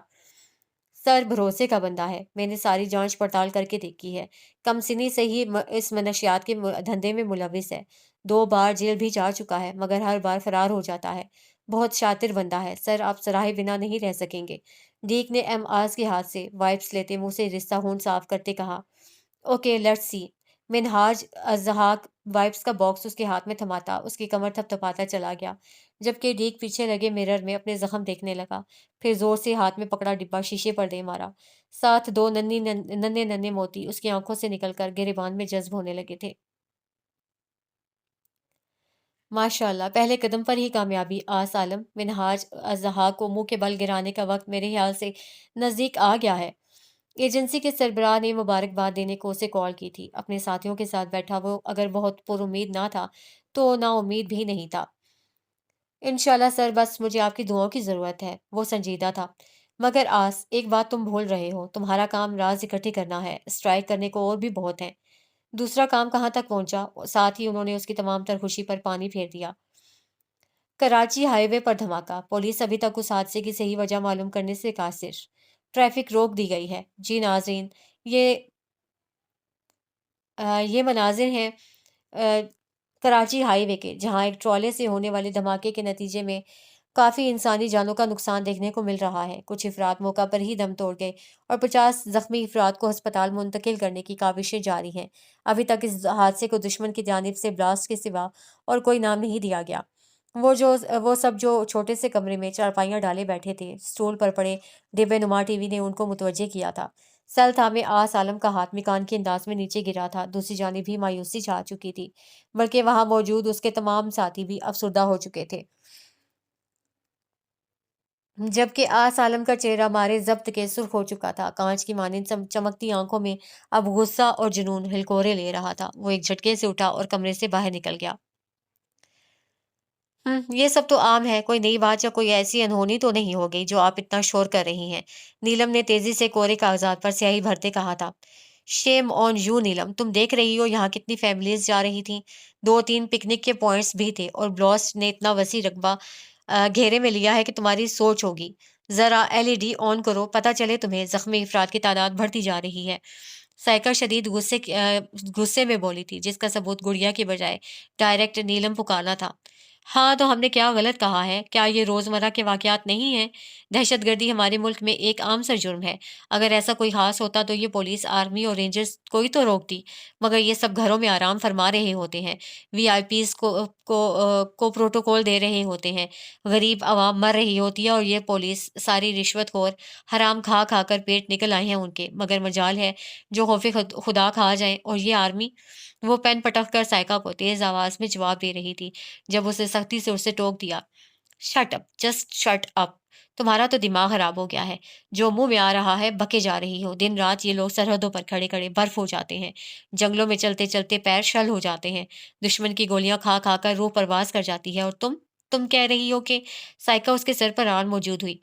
سر بھروسے کا بندہ ہے، میں نے ساری جانچ پڑتال کر کے دیکھی ہے۔ کم سنی سے ہی اس منشیات کے دھندے میں ملوث ہے۔ 2 بار جیل بھی جا چکا ہے مگر ہر بار فرار ہو جاتا ہے۔ بہت شاطر بندہ ہے سر، آپ سراہے بنا نہیں رہ سکیں گے۔ ڈیک نے ایم آز کے ہاتھ سے وائپس لیتے منہ سے رستہ خون صاف کرتے کہا۔ Okay let's see. Minhaj al-Zahak wipes کا باکس اس کے ہاتھ میں تھماتا اس کی کمر تھپ تھپاتا چلا گیا، جبکہ ڈیک پیچھے لگے مرر میں اپنے زخم دیکھنے لگا۔ پھر زور سے ہاتھ میں پکڑا ڈبہ شیشے پر دے مارا۔ ساتھ 2 ننھے موتی اس کی آنکھوں سے نکل کر گریبان میں جذب ہونے لگے تھے۔ ماشاء اللہ، پہلے قدم پر ہی کامیابی آس عالم۔ منہاج الضحاک کو منہ کے بل گرانے کا وقت میرے خیال سے نزدیک آ گیا ہے۔ ایجنسی کے سربراہ نے مبارکباد دینے کو اسے کال کی تھی۔ اپنے ساتھیوں کے ساتھ بیٹھا وہ اگر بہت پر امید نہ تھا تو نا امید بھی نہیں تھا۔ انشاءاللہ سر، بس مجھے آپ کی دعاؤں کی ضرورت ہے۔ وہ سنجیدہ تھا۔ مگر آس، ایک بات تم بھول رہے ہو، تمہارا کام راز اکٹھے کرنا ہے، اسٹرائک کرنے کو اور بھی بہت ہیں۔ دوسرا کام کہاں تک پہنچا؟ ساتھ ہی انہوں نے اس کی تمام تر خوشی پر پانی پھیر دیا۔ کراچی ہائی وے پر دھماکہ، پولیس ابھی تک اس حادثے کی صحیح وجہ معلوم کرنے سے قاصر۔ ٹریفک روک دی گئی ہے۔ جی ناظرین، یہ یہ مناظر ہیں کراچی ہائی وے کے، جہاں ایک ٹرالے سے ہونے والے دھماکے کے نتیجے میں کافی انسانی جانوں کا نقصان دیکھنے کو مل رہا ہے۔ کچھ افراد موقع پر ہی دم توڑ گئے اور 50 زخمی افراد کو ہسپتال منتقل کرنے کی کاوشیں جاری ہیں۔ ابھی تک اس حادثے کو دشمن کی جانب سے بلاسٹ کے سوا اور کوئی نام نہیں دیا گیا۔ وہ سب جو چھوٹے سے کمرے میں چارپائیاں ڈالے بیٹھے تھے، سٹول پر پڑے ڈبے نما ٹی وی نے ان کو متوجہ کیا تھا۔ سیل تھامے آس عالم کا ہاتھ مکان کے انداز میں نیچے گرا تھا۔ دوسری جانب بھی مایوسی چھا چکی تھی، بلکہ وہاں موجود اس کے تمام ساتھی بھی افسردہ ہو چکے تھے، جبکہ آس عالم کا چہرہ مارے ضبط کے سرخ ہو چکا تھا۔ کانچ کی مانند چمکتی آنکھوں میں اب غصہ اور جنون ہلکورے لے رہا تھا۔ وہ ایک جھٹکے سے اٹھا اور کمرے سے باہر نکل گیا۔ یہ سب تو عام ہے، کوئی نئی بات یا کوئی ایسی انہونی تو نہیں ہو گئی جو آپ اتنا شور کر رہی ہیں، نیلم نے تیزی سے کورے کاغذات پر سیاہی بھرتے کہا تھا۔ شیم آن یو نیلم، تم دیکھ رہی ہو یہاں کتنی فیملیز جا رہی تھیں، 2-3 پکنک کے پوائنٹس بھی تھے، اور بلاسٹ نے اتنا وسیع رقبہ گھیرے میں لیا ہے کہ تمہاری سوچ ہوگی۔ ذرا LED آن کرو، پتہ چلے تمہیں، زخمی افراد کی تعداد بڑھتی جا رہی ہے۔ سائیکا شدید غصے میں بولی تھی، جس کا ثبوت گڑیا کے بجائے ڈائریکٹ نیلم پکارنا تھا۔ ہاں تو ہم نے کیا غلط کہا ہے؟ کیا یہ روزمرہ کے واقعات نہیں ہیں؟ دہشت گردی ہمارے ملک میں ایک عام سا جرم ہے۔ اگر ایسا کوئی خاص ہوتا تو یہ پولیس، آرمی اور رینجرز کوئی تو روکتی، مگر یہ سب گھروں میں آرام فرما رہے ہوتے ہیں، VIPs کو پروٹوکول دے رہے ہوتے ہیں، غریب عوام مر رہی ہوتی ہے، اور یہ پولیس ساری رشوت خور حرام کھا کھا کر پیٹ نکل آئے ہیں ان کے، مگر مجال ہے جو خوف خدا کھا جائیں۔ اور یہ آرمی؟ وہ پین پٹک کر سائیکا کو تیز آواز میں جواب دے رہی تھی، جب اسے سختی سے اسے ٹوک دیا۔ Shut up, just shut up, تمہارا تو دماغ خراب ہو گیا ہے، جو منہ میں آ رہا ہے بکے جا رہی ہو۔ دن رات یہ لوگ سرحدوں پر کھڑے کھڑے برف ہو جاتے ہیں، جنگلوں میں چلتے چلتے پیر شل ہو جاتے ہیں، دشمن کی گولیاں کھا کھا کر روح پرواز کر جاتی ہے، اور تم کہہ رہی ہو کہ… سائیکا اس کے سر پر آن موجود ہوئی۔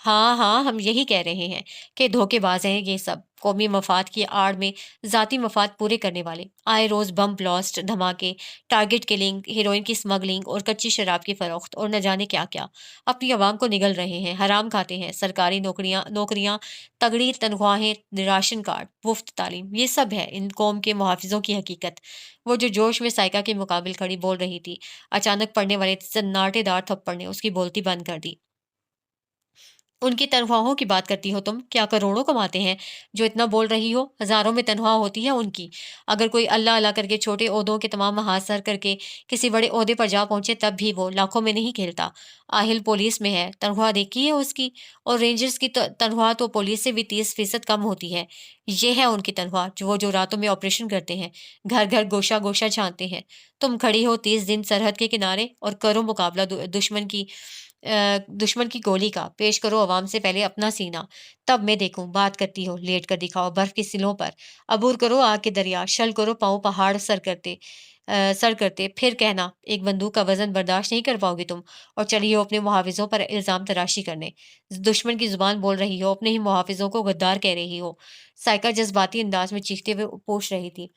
ہاں ہاں، ہم یہی کہہ رہے ہیں کہ دھوکے باز ہیں یہ سب، قومی مفاد کی آڑ میں ذاتی مفاد پورے کرنے والے۔ آئے روز بم بلاسٹ، دھماکے، ٹارگٹ کلنگ، ہیروئن کی اسمگلنگ اور کچی شراب کی فروخت اور نہ جانے کیا کیا، اپنی عوام کو نگل رہے ہیں، حرام کھاتے ہیں، سرکاری نوکریاں، تگڑی تنخواہیں، راشن کارڈ، مفت تعلیم، یہ سب ہے ان قوم کے محافظوں کی حقیقت۔ وہ جو جوش میں سائیکا کے مقابل کھڑی بول رہی تھی، اچانک پڑنے والے سناٹے دار تھپڑ نے اس کی بولتی بند کر دی۔ ان کی تنخواہوں کی بات کرتی ہو تم؟ کیا کروڑوں کماتے ہیں جو اتنا بول رہی ہو؟ ہزاروں میں تنخواہ ہوتی ہے ان کی۔ اگر کوئی اللہ اللہ کر کے چھوٹے عہدوں کے تمام محاذ سر کر کے کسی بڑے عہدے پر جا پہنچے تب بھی وہ لاکھوں میں نہیں کھیلتا۔ آہل پولیس میں ہے، تنخواہ دیکھی ہے اس کی؟ اور رینجرز کی تنخواہ تو پولیس سے بھی 30% کم ہوتی ہے۔ یہ ہے ان کی تنخواہ، جو راتوں میں آپریشن کرتے ہیں، گھر گھر گوشہ گوشہ چھانتے ہیں۔ تم کھڑی ہو 30 دن سرحد کے کنارے اور کرو مقابلہ دشمن کی گولی کا، پیش کرو عوام سے پہلے اپنا سینہ، تب میں دیکھوں۔ بات کرتی ہو، لیٹ کر دکھاؤ برف کی سلوں پر، عبور کرو آگ کے دریا، شل کرو پاؤں پہاڑ سر کرتے، پھر کہنا ایک بندوق کا وزن برداشت نہیں کر پاؤ گی تم، اور چلی ہو اپنے محافظوں پر الزام تراشی کرنے۔ دشمن کی زبان بول رہی ہو، اپنے ہی محافظوں کو غدار کہہ رہی ہو۔ سائیکا جذباتی انداز میں چیختے ہوئے پوچھ رہی تھی۔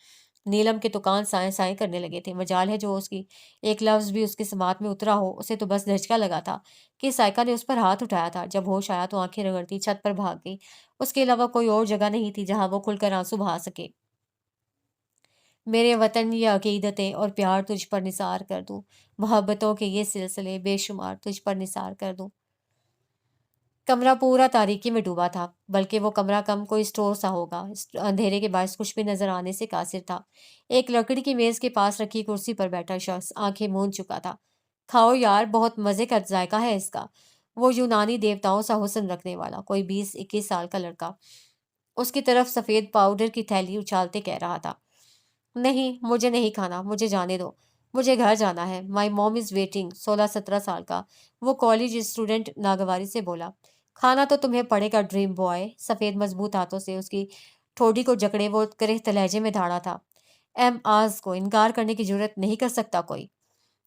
نیلم کے تو کان سائیں سائیں کرنے لگے تھے۔ مجال ہے جو اس کی ایک لفظ بھی اس کے سماعت میں اترا ہو، اسے تو بس دھچکا لگا تھا کہ سائیکا نے اس پر ہاتھ اٹھایا تھا۔ جب ہوش آیا تو آنکھیں رگڑتی چھت پر بھاگ گئی۔ اس کے علاوہ کوئی اور جگہ نہیں تھی جہاں وہ کھل کر آنسو بہا سکے۔ میرے وطن یہ عقیدتیں اور پیار تجھ پر نثار کر دوں، محبتوں کے یہ سلسلے بے شمار تجھ پر نثار کر دوں۔ کمرہ پورا تاریکی میں ڈوبا تھا، بلکہ وہ کمرہ کم کوئی اسٹور سا ہوگا۔ اندھیرے کے باعث کچھ بھی نظر آنے سے قاصر تھا۔ ایک لکڑی کی میز کے پاس رکھی کرسی پر بیٹھا شخص آنکھیں موند چکا تھا۔ کھاؤ یار، بہت مزے کا ذائقہ ہے اس کا۔ وہ یونانی دیوتاؤں سا حسن رکھنے والا کوئی 20-21 سال کا لڑکا اس کی طرف سفید پاؤڈر کی تھیلی اچھالتے کہہ رہا تھا۔ نہیں، مجھے نہیں کھانا، مجھے جانے دو، مجھے گھر جانا ہے۔ مائی موم از ویٹنگ۔ 16-17 سال کا وہ کالج اسٹوڈنٹ ناگواری سے بولا۔ کھانا تو تمہیں پڑے گا ڈریم بوائے۔ سفید مضبوط ہاتھوں سے اس کی ٹھوڑی کو جکڑے وہ کرہت لہجے میں دھاڑا تھا۔ ایم آز کو انکار کرنے کی جرت نہیں کر سکتا کوئی۔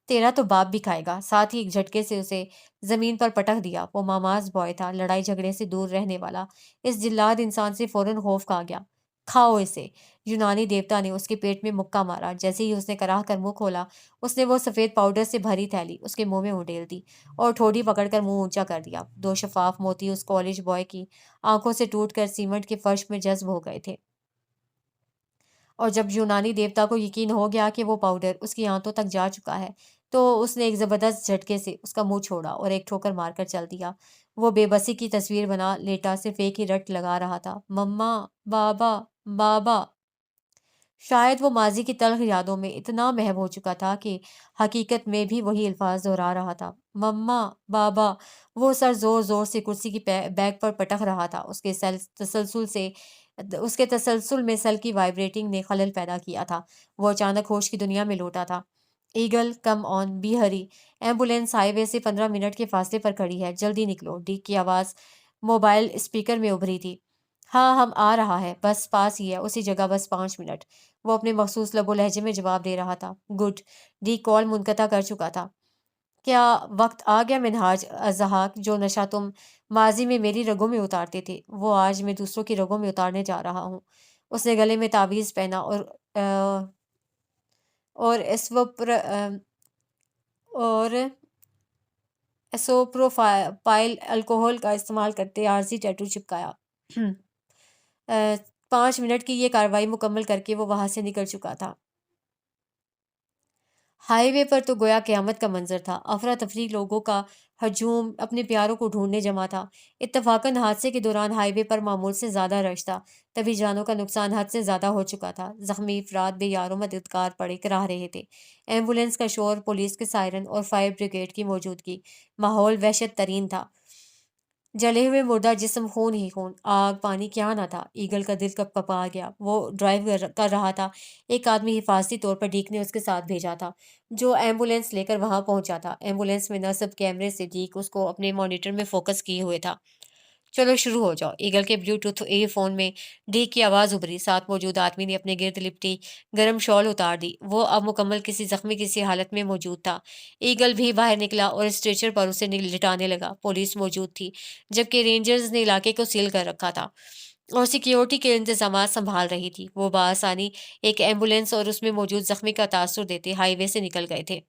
تیرا تو باپ بھی کھائے گا۔ ساتھ ہی ایک جھٹکے سے اسے زمین پر پٹک دیا۔ وہ ماماز بوائے تھا، لڑائی جھگڑے سے دور رہنے والا۔ اس جلاد انسان سے فوراً خوف کھا گیا۔ کھاؤ اسے۔ یونانی دیوتا نے اس کے پیٹ میں مکہ مارا۔ جیسے ہی اس نے کراہ کر منہ کھولا، اس نے وہ سفید پاؤڈر سے بھری تھیلی اس کے منہ میں اڈیل دی اور ٹھوڑی پکڑ کر منہ اونچا کر دیا۔ 2 شفاف موتی اس کالج بوائے کی آنکھوں سے ٹوٹ کر سیمنٹ کے فرش میں جذب ہو گئے تھے۔ اور جب یونانی دیوتا کو یقین ہو گیا کہ وہ پاؤڈر اس کی آنتوں تک جا چکا ہے، تو اس نے ایک زبردست جھٹکے سے اس کا منہ چھوڑا اور ایک ٹھوکر مار کر چل دیا۔ وہ بے بسی کی تصویر بنا لیٹا صرف ایک ہی رٹ لگا رہا تھا، مما، بابا، بابا۔ شاید وہ ماضی کی تلخ یادوں میں اتنا محو ہو چکا تھا کہ حقیقت میں بھی وہی الفاظ دہرا رہا تھا، مما، بابا۔ وہ سر زور زور سے کرسی کی بیک پر پٹک رہا تھا۔ اس کے تسلسل میں سل کی وائبریٹنگ نے خلل پیدا کیا تھا۔ وہ اچانک ہوش کی دنیا میں لوٹا تھا۔ Eagle, come on, be hurry. Ambulance highway سے 15 منٹ کے فاصلے پر کھڑی ہے، جلدی نکلو۔ ڈیک کی آواز موبائل اسپیکر میں ابھری تھی۔ ہاں، ہم آ رہا ہے، بس پاس ہی ہے، اسی جگہ، بس 5 منٹ۔ وہ اپنے مخصوص لب و لہجے میں جواب دے رہا تھا۔ گڈ۔ ڈیک کال منقطع کر چکا تھا۔ کیا وقت آ گیا منہاج الضحاک؟ جو نشہ تم ماضی میں میری رگوں میں اتارتے تھے، وہ آج میں دوسروں کی رگوں میں اتارنے جا رہا ہوں۔ اس نے گلے میں تعویذ پہنا اور ایسوپروفائل الکوہول کا استعمال کرتے عارضی ٹیٹو چپکایا۔ 5 منٹ کی یہ کارروائی مکمل کر کے وہ وہاں سے نکل چکا تھا۔ ہائی وے پر تو گویا قیامت کا منظر تھا۔ افراتفری، لوگوں کا ہجوم اپنے پیاروں کو ڈھونڈنے جمع تھا۔ اتفاقاً حادثے کے دوران ہائی وے پر معمول سے زیادہ رش تھا، تبھی جانوں کا نقصان حد سے زیادہ ہو چکا تھا۔ زخمی افراد بے یار و مددگار پڑے کراہ رہے تھے۔ ایمبولینس کا شور، پولیس کے سائرن اور فائر بریگیڈ کی موجودگی، ماحول وحشت ترین تھا۔ جلے ہوئے مردہ جسم، خون ہی خون، آگ پانی کیا نہ تھا۔ ایگل کا دل کپ کپا گیا۔ وہ ڈرائیو کر رہا تھا۔ ایک آدمی حفاظتی طور پر ڈیک نے اس کے ساتھ بھیجا تھا، جو ایمبولینس لے کر وہاں پہنچا تھا۔ ایمبولینس میں نصب کیمرے سے ڈیک اس کو اپنے مانیٹر میں فوکس کیے ہوئے تھا۔ चलो शुरू हो जाओ। ईगल के ब्लूटूथ ईयरफोन में डीक की आवाज उभरी। साथ मौजूद आदमी ने अपने गिर्द लिपटी गर्म शॉल उतार दी। वो अब मुकम्मल किसी जख्मी किसी हालत में मौजूद था। ईगल भी बाहर निकला और स्ट्रेचर पर उसे लिटाने लगा। पुलिस मौजूद थी, जबकि रेंजर्स ने इलाके को सील कर रखा था और सिक्योरिटी के इंतजाम संभाल रही थी। वो बासानी एक एम्बुलेंस और उसमें मौजूद जख्मी का तासुर देते हाईवे से निकल गए थे।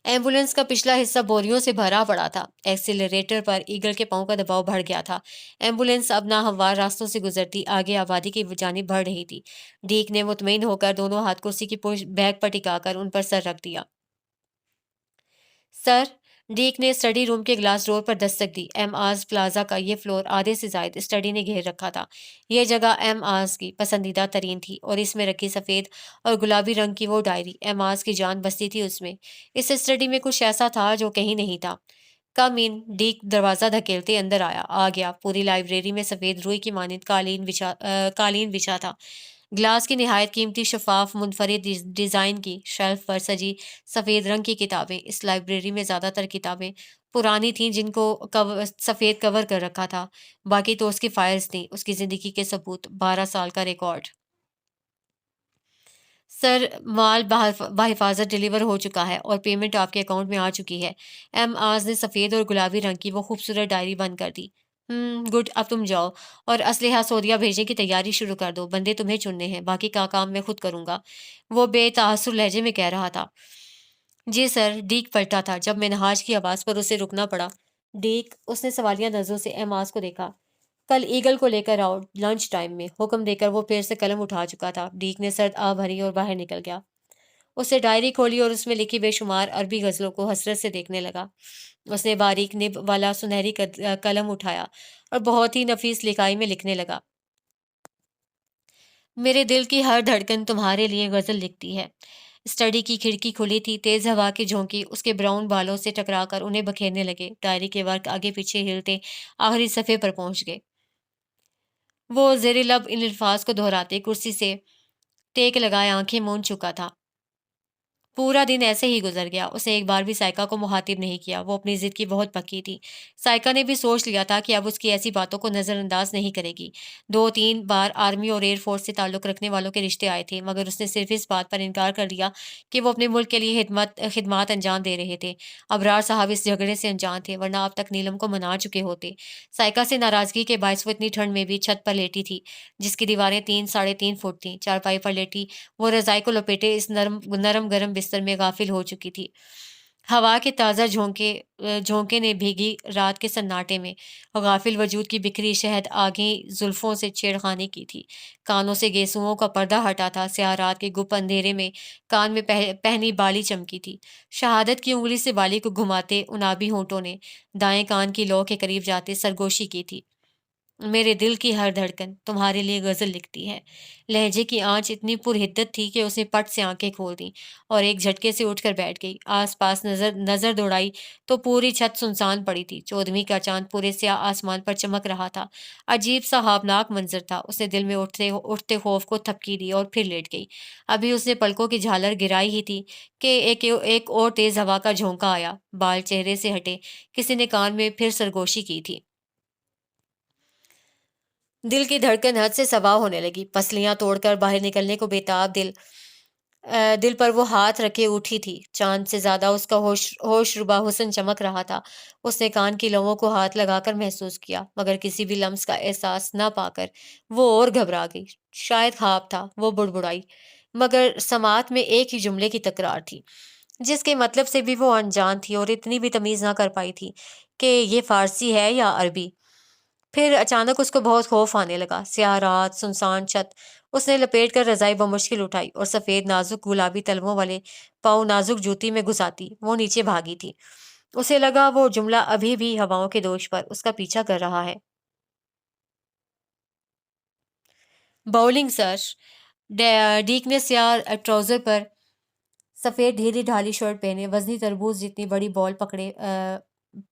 एम्बुलेंस का पिछला हिस्सा बोरियों से भरा पड़ा था। एक्सीलरेटर पर ईगल के पांव का दबाव बढ़ गया था। एम्बुलेंस अब नाहमवार रास्तों से गुजरती आगे आबादी की जानिब बढ़ रही थी। डीक ने मुतमईन होकर दोनों हाथ कुर्सी की बैग पर टिकाकर उन पर सर रख दिया। सर, डीक ने स्टडी रूम के ग्लास डोर पर दस्तक दी। एम आर्स प्लाजा का ये फ्लोर आधे से ज्यादा स्टडी ने घेर रखा था। यह जगह एम आर्स की पसंदीदा तरीन थी और इसमें रखी सफेद और गुलाबी रंग की वो डायरी। एम आर्स की जान बसती थी उसमें। इस स्टडी में कुछ ऐसा था जो कहीं नहीं था। कम इन। डीक दरवाजा धकेलते अंदर आ गया। पूरी लाइब्रेरी में सफेद रुई की मानिंद कालीन बिछा था। ग्लास की निहायत कीमती शफाफ मुनफरिद डिजाइन की शेल्फ पर सजी सफेद रंग की किताबें। इस लाइब्रेरी में ज्यादातर किताबें पुरानी थीं, जिनको सफेद कवर कर रखा था। बाकी तो उसकी फाइल्स थीं, उसकी जिंदगी के सबूत, 12 साल का रिकॉर्ड। सर, माल बाहिफाजत डिलीवर हो चुका है और पेमेंट आपके अकाउंट में आ चुकी है। एम आज ने सफ़ेद और गुलाबी रंग की वो खूबसूरत डायरी बंद कर दी। गुड, अब तुम जाओ और असलहा सौदिया भेजने की तैयारी शुरू कर दो। बंदे तुम्हें चुनने हैं, बाकी का काम मैं खुद करूंगा। वो बेतहासुर लहजे में कह रहा था। जी सर। डीक पलटा था जब मिनहाज की आवाज़ पर उसे रुकना पड़ा। डीक, उसने सवालिया नजरों से एमाज को देखा। कल ईगल को लेकर आओ लंच टाइम में, हुक्म देकर वो फिर से कलम उठा चुका था। डीक ने सर्द आ भरी और बाहर निकल गया। उसने डायरी खोली और उसमें लिखी बेशुमार अरबी गजलों को हसरत से देखने लगा। उसने बारीक निब वाला सुनहरी कलम उठाया और बहुत ही नफीस लिखाई में लिखने लगा। मेरे दिल की हर धड़कन तुम्हारे लिए गजल लिखती है। स्टडी की खिड़की खुली थी। तेज हवा के झोंके उसके ब्राउन बालों से टकराकर उन्हें बखेरने लगे। डायरी के वर्क आगे पीछे हिलते आखिरी सफ़े पर पहुंच गए। वो जेर लब इन अल्फाज को दोहराते कुर्सी से टेक लगाए आंखें मूंद चुका था। पूरा दिन ऐसे ही गुजर गया। उसने एक बार भी साइका को मुखातिब नहीं किया। वो अपनी जिद की बहुत पक्की थी। साइका ने भी सोच लिया था कि अब उसकी ऐसी बातों को नजरअंदाज नहीं करेगी। 2-3 बार आर्मी और एयरफोर्स से ताल्लुक रखने वालों के रिश्ते आए थे, मगर उसने सिर्फ इस बात पर इनकार कर दिया कि वो अपने मुल्क के लिए खिदमात अंजाम दे रहे थे। अबरार साहब इस झगड़े से अनजान थे, वरना अब तक नीलम को मना चुके होते। साइका से नाराजगी के बायस वो इतनी ठंड में भी छत पर लेटी थी, जिसकी दीवारें 3-3.5 फुट थीं। चारपाई पर लेटी वो रजाई को लपेटे इस नरम नरम गरम बिस्तर में गाफिल हो चुकी थी। हवा के ताज़ा झोंके ने भीगी रात के सन्नाटे में गाफिल वजूद की बिखरी शहद आगे जुल्फों से छेड़खानी की थी। कानों से गेसुओं का पर्दा हटा था। स्याह रात के गुप अंधेरे में कान में पहनी बाली चमकी थी। शहादत की उंगली से बाली को घुमाते उनाबी होंठों ने दाएं कान की लौ के करीब जाते सरगोशी की थी। मेरे दिल की हर धड़कन तुम्हारे लिए गजल लिखती है। लहजे की आंच इतनी पुरहिद्दत थी कि उसने पट से आंखें खोल दी और एक झटके से उठकर बैठ गई। आसपास नजर नजर दौड़ाई तो पूरी छत सुनसान पड़ी थी। 14वीं का चांद पूरे स्याह आसमान पर चमक रहा था। अजीब सा हावनाक मंजर था। उसने दिल में उठते उठते खौफ को थपकी दी और फिर लेट गई। अभी उसने पलकों की झालर गिराई ही थी कि एक और तेज हवा का झोंका आया। बाल चेहरे से हटे। किसी ने कान में फिर सरगोशी की थी। दिल की धड़कन हद से सवा होने लगी। पसलियां तोड़कर बाहर निकलने को बेताब दिल पर वो हाथ रखे उठी थी। चांद से ज्यादा उसका होश रुबा हुस्न चमक रहा था। उसने कान की लवों को हाथ लगाकर महसूस किया, मगर किसी भी लम्स का एहसास न पाकर वो और घबरा गई। शायद ख्वाब था। वो बुड़बुड़ाई, मगर समात में एक ही जुमले की तकरार थी, जिसके मतलब से भी वो अनजान थी और इतनी भी तमीज ना कर पाई थी कि ये फारसी है या अरबी। फिर अचानक उसको बहुत खौफ आने लगा। स्याह रात, सुनसान छत। उसने लपेट कर रजाई बमुश्किल उठाई और सफेद नाजुक गुलाबी तलवों वाले पाँव नाजुक जूती में घुसाती वो नीचे भागी थी। उसे लगा वो जुमला अभी भी हवाओं के दोष पर उसका पीछा कर रहा है। Bowling sir. डीक ने स्याह ट्राउजर पर सफेद ढीली ढाली शर्ट पहने वजनी तरबूज जितनी बड़ी बॉल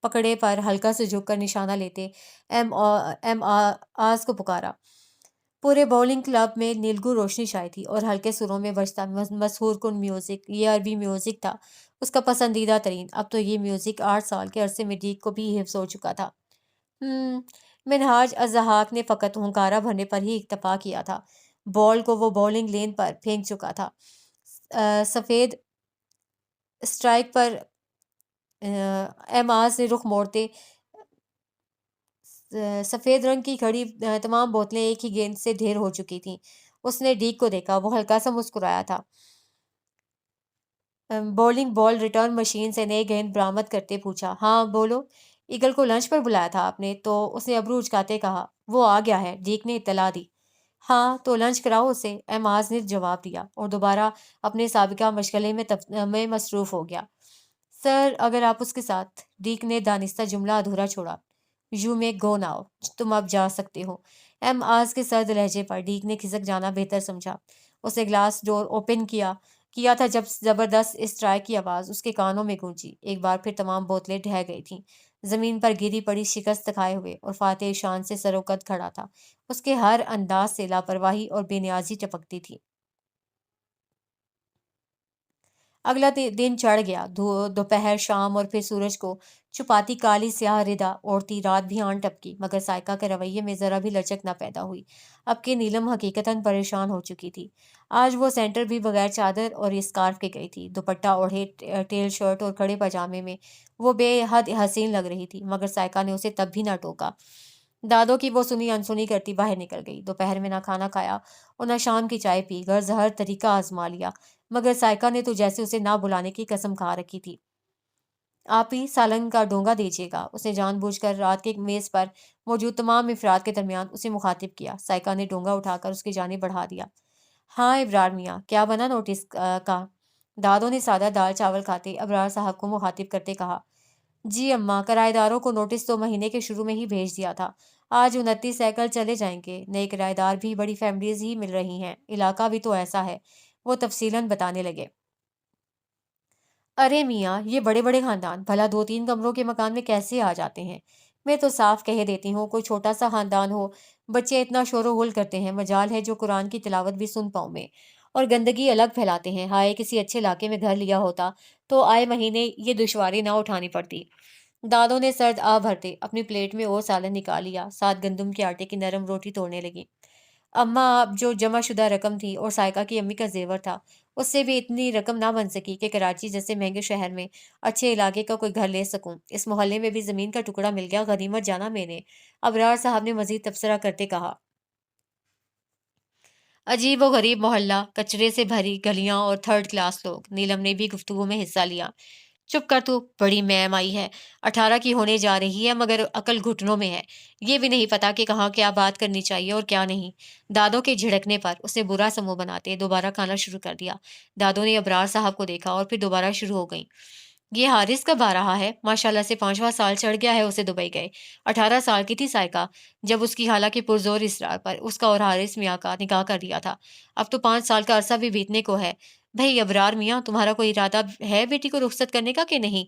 पकड़े पर हल्का से झुककर निशाना लेते एम आस को पुकारा। पूरे बॉलिंग क्लब में नीलगू रोशनी छाई थी और हल्के सुरों में बजता मशहूर कुन म्यूजिक। ये अरबी म्यूजिक था, उसका पसंदीदा तरीन। अब तो ये म्यूजिक 8 साल के अरसे में डीक को भी हिफ्स हो चुका था। हम्म, मिनहाज अज़्ज़हाक ने फ़कत हुंकारा भरने पर ही इक्तफ़ा किया था। बॉल को वो बॉलिंग लेन पर फेंक चुका था। सफ़ेद स्ट्राइक पर एमाज ने रुख मोड़ते सफ़ेद रंग की खड़ी तमाम बोतलें एक ही गेंद से ढेर हो चुकी थीं। उसने डीक को देखा, वो हल्का सा मुस्कुराया था। बॉलिंग बॉल रिटर्न मशीन से नई गेंद बरामद करते पूछा, हाँ बोलो। ईगल को लंच पर बुलाया था आपने? तो उसने अबरू उचकाते कहा, वो आ गया है, डीक ने इत्तला दी। हाँ तो लंच कराओ उसे, एमाज ने जवाब दिया और दोबारा अपने साबिका मशगले में मसरूफ हो गया। सर अगर आप उसके साथ, डीक ने दानिस्ता जुमला अधूरा छोड़ा। यू मे गो नाउ, तुम अब जा सकते हो। एम आज के सर्द लहजे पर डीक ने खिसक जाना बेहतर समझा। उसने ग्लास डोर ओपन किया था जब जबरदस्त स्ट्राइक की आवाज उसके कानों में गूंजी। एक बार फिर तमाम बोतलें ढह गई थीं। जमीन पर गिरी पड़ी शिकस्त खाए हुए और फातेह शान से सरोकत खड़ा था। उसके हर अंदाज से लापरवाही और बेनियाजी टपकती थी। अगला दिन चढ़ गया। दोपहर, शाम और फिर सूरज को छुपाती काली स्याह रिदा ओढ़ती रात भी आन टपकी, मगर साइका के रवैये में जरा भी लचक न पैदा हुई। अब की नीलम हकीकतन परेशान हो चुकी थी। आज वो सेंटर भी बगैर चादर और स्कार्फ के गई थी। दुपट्टा ओढ़े, टेल शर्ट और खड़े पजामे में वो बेहद हसीन लग रही थी, मगर साइका ने उसे तब भी न टोका। दादों की वो सुनी अनसुनी करती बाहर निकल गई। दोपहर में ना खाना खाया और ना शाम की चाय पी, गर्ज हर तरीका आजमा लिया, मगर साइका ने तो जैसे उसे ना बुलाने की कसम खा रखी थी। आप ही सालन का डोंगा दीजिएगा, उसने जानबूझकर रात के मेज पर मौजूद तमाम अफराद के दरमियान उसे मुखातिब किया। साइका ने डोंगा उठाकर उसकी जानिब बढ़ा दिया। हाँ इब्रार मियाँ, क्या बना नोटिस का? दादों ने सादा दाल चावल खाते अबरार साहब को मुखातिब करते कहा। जी अम्मा, किराएदारों को नोटिस तो महीने के शुरू में ही भेज दिया था। आज 29 है, कल चले जाएंगे। नए किराएदार भी बड़ी फैमिलीज ही मिल रही हैं, इलाका भी तो ऐसा है। वो तफसीलन बताने लगे। अरे मियाँ, ये बड़े बड़े खानदान भला दो तीन कमरों के मकान में कैसे आ जाते हैं? मैं तो साफ कह देती हूँ, कोई छोटा सा खानदान हो, बच्चे इतना शोर गुल करते हैं, मजाल है जो कुरान की तिलावत भी सुन पाऊँ मैं। और गंदगी अलग फैलाते हैं। हाय किसी अच्छे इलाके में घर लिया होता तो आए महीने ये दुश्वारी ना उठानी पड़ती। दादों ने सर्द आ भरते अपनी प्लेट में और सालन निकाल लिया, साथ गंदम के आटे की नरम रोटी तोड़ने लगी। अम्मा, आप जो जमाशुदा रकम थी और साइका की अम्मी का जेवर था, उससे भी इतनी रकम ना बन सकी कि कराची जैसे महंगे शहर में अच्छे इलाके का कोई घर ले सकूं। इस मोहल्ले में भी जमीन का टुकड़ा मिल गया, गनीमत जाना मैंने। अबरार साहब ने मजीद तबसरा करते कहा। अजीब व गरीब मोहल्ला, कचरे से भरी गलियां और थर्ड क्लास लोग। नीलम ने भी गुफ्तगू में हिस्सा लिया। चुप कर तू, बड़ी मैम आई है। 18 की होने जा रही है मगर अकल घुटनों में है। ये भी नहीं पता कि कहाँ क्या बात करनी चाहिए और क्या नहीं। दादों के झिड़कने पर उसने बुरा समूह बनाते दोबारा खाना शुरू कर दिया। दादों ने अबरार साहब को देखा और फिर दोबारा शुरू हो गई। ये हारिस कब आ रहा है? माशाल्लाह से 5वां साल चढ़ गया है उसे दुबई गए। 18 साल की थी साइका जब उसकी खाला के पुरजोर इसरार पर उसका और हारिस मियाँ का निकाह कर दिया था। अब तो 5 साल का अरसा भी बीतने को है। भाई अबरार मियाँ, तुम्हारा कोई इरादा है बेटी को रुखसत करने का कि नहीं?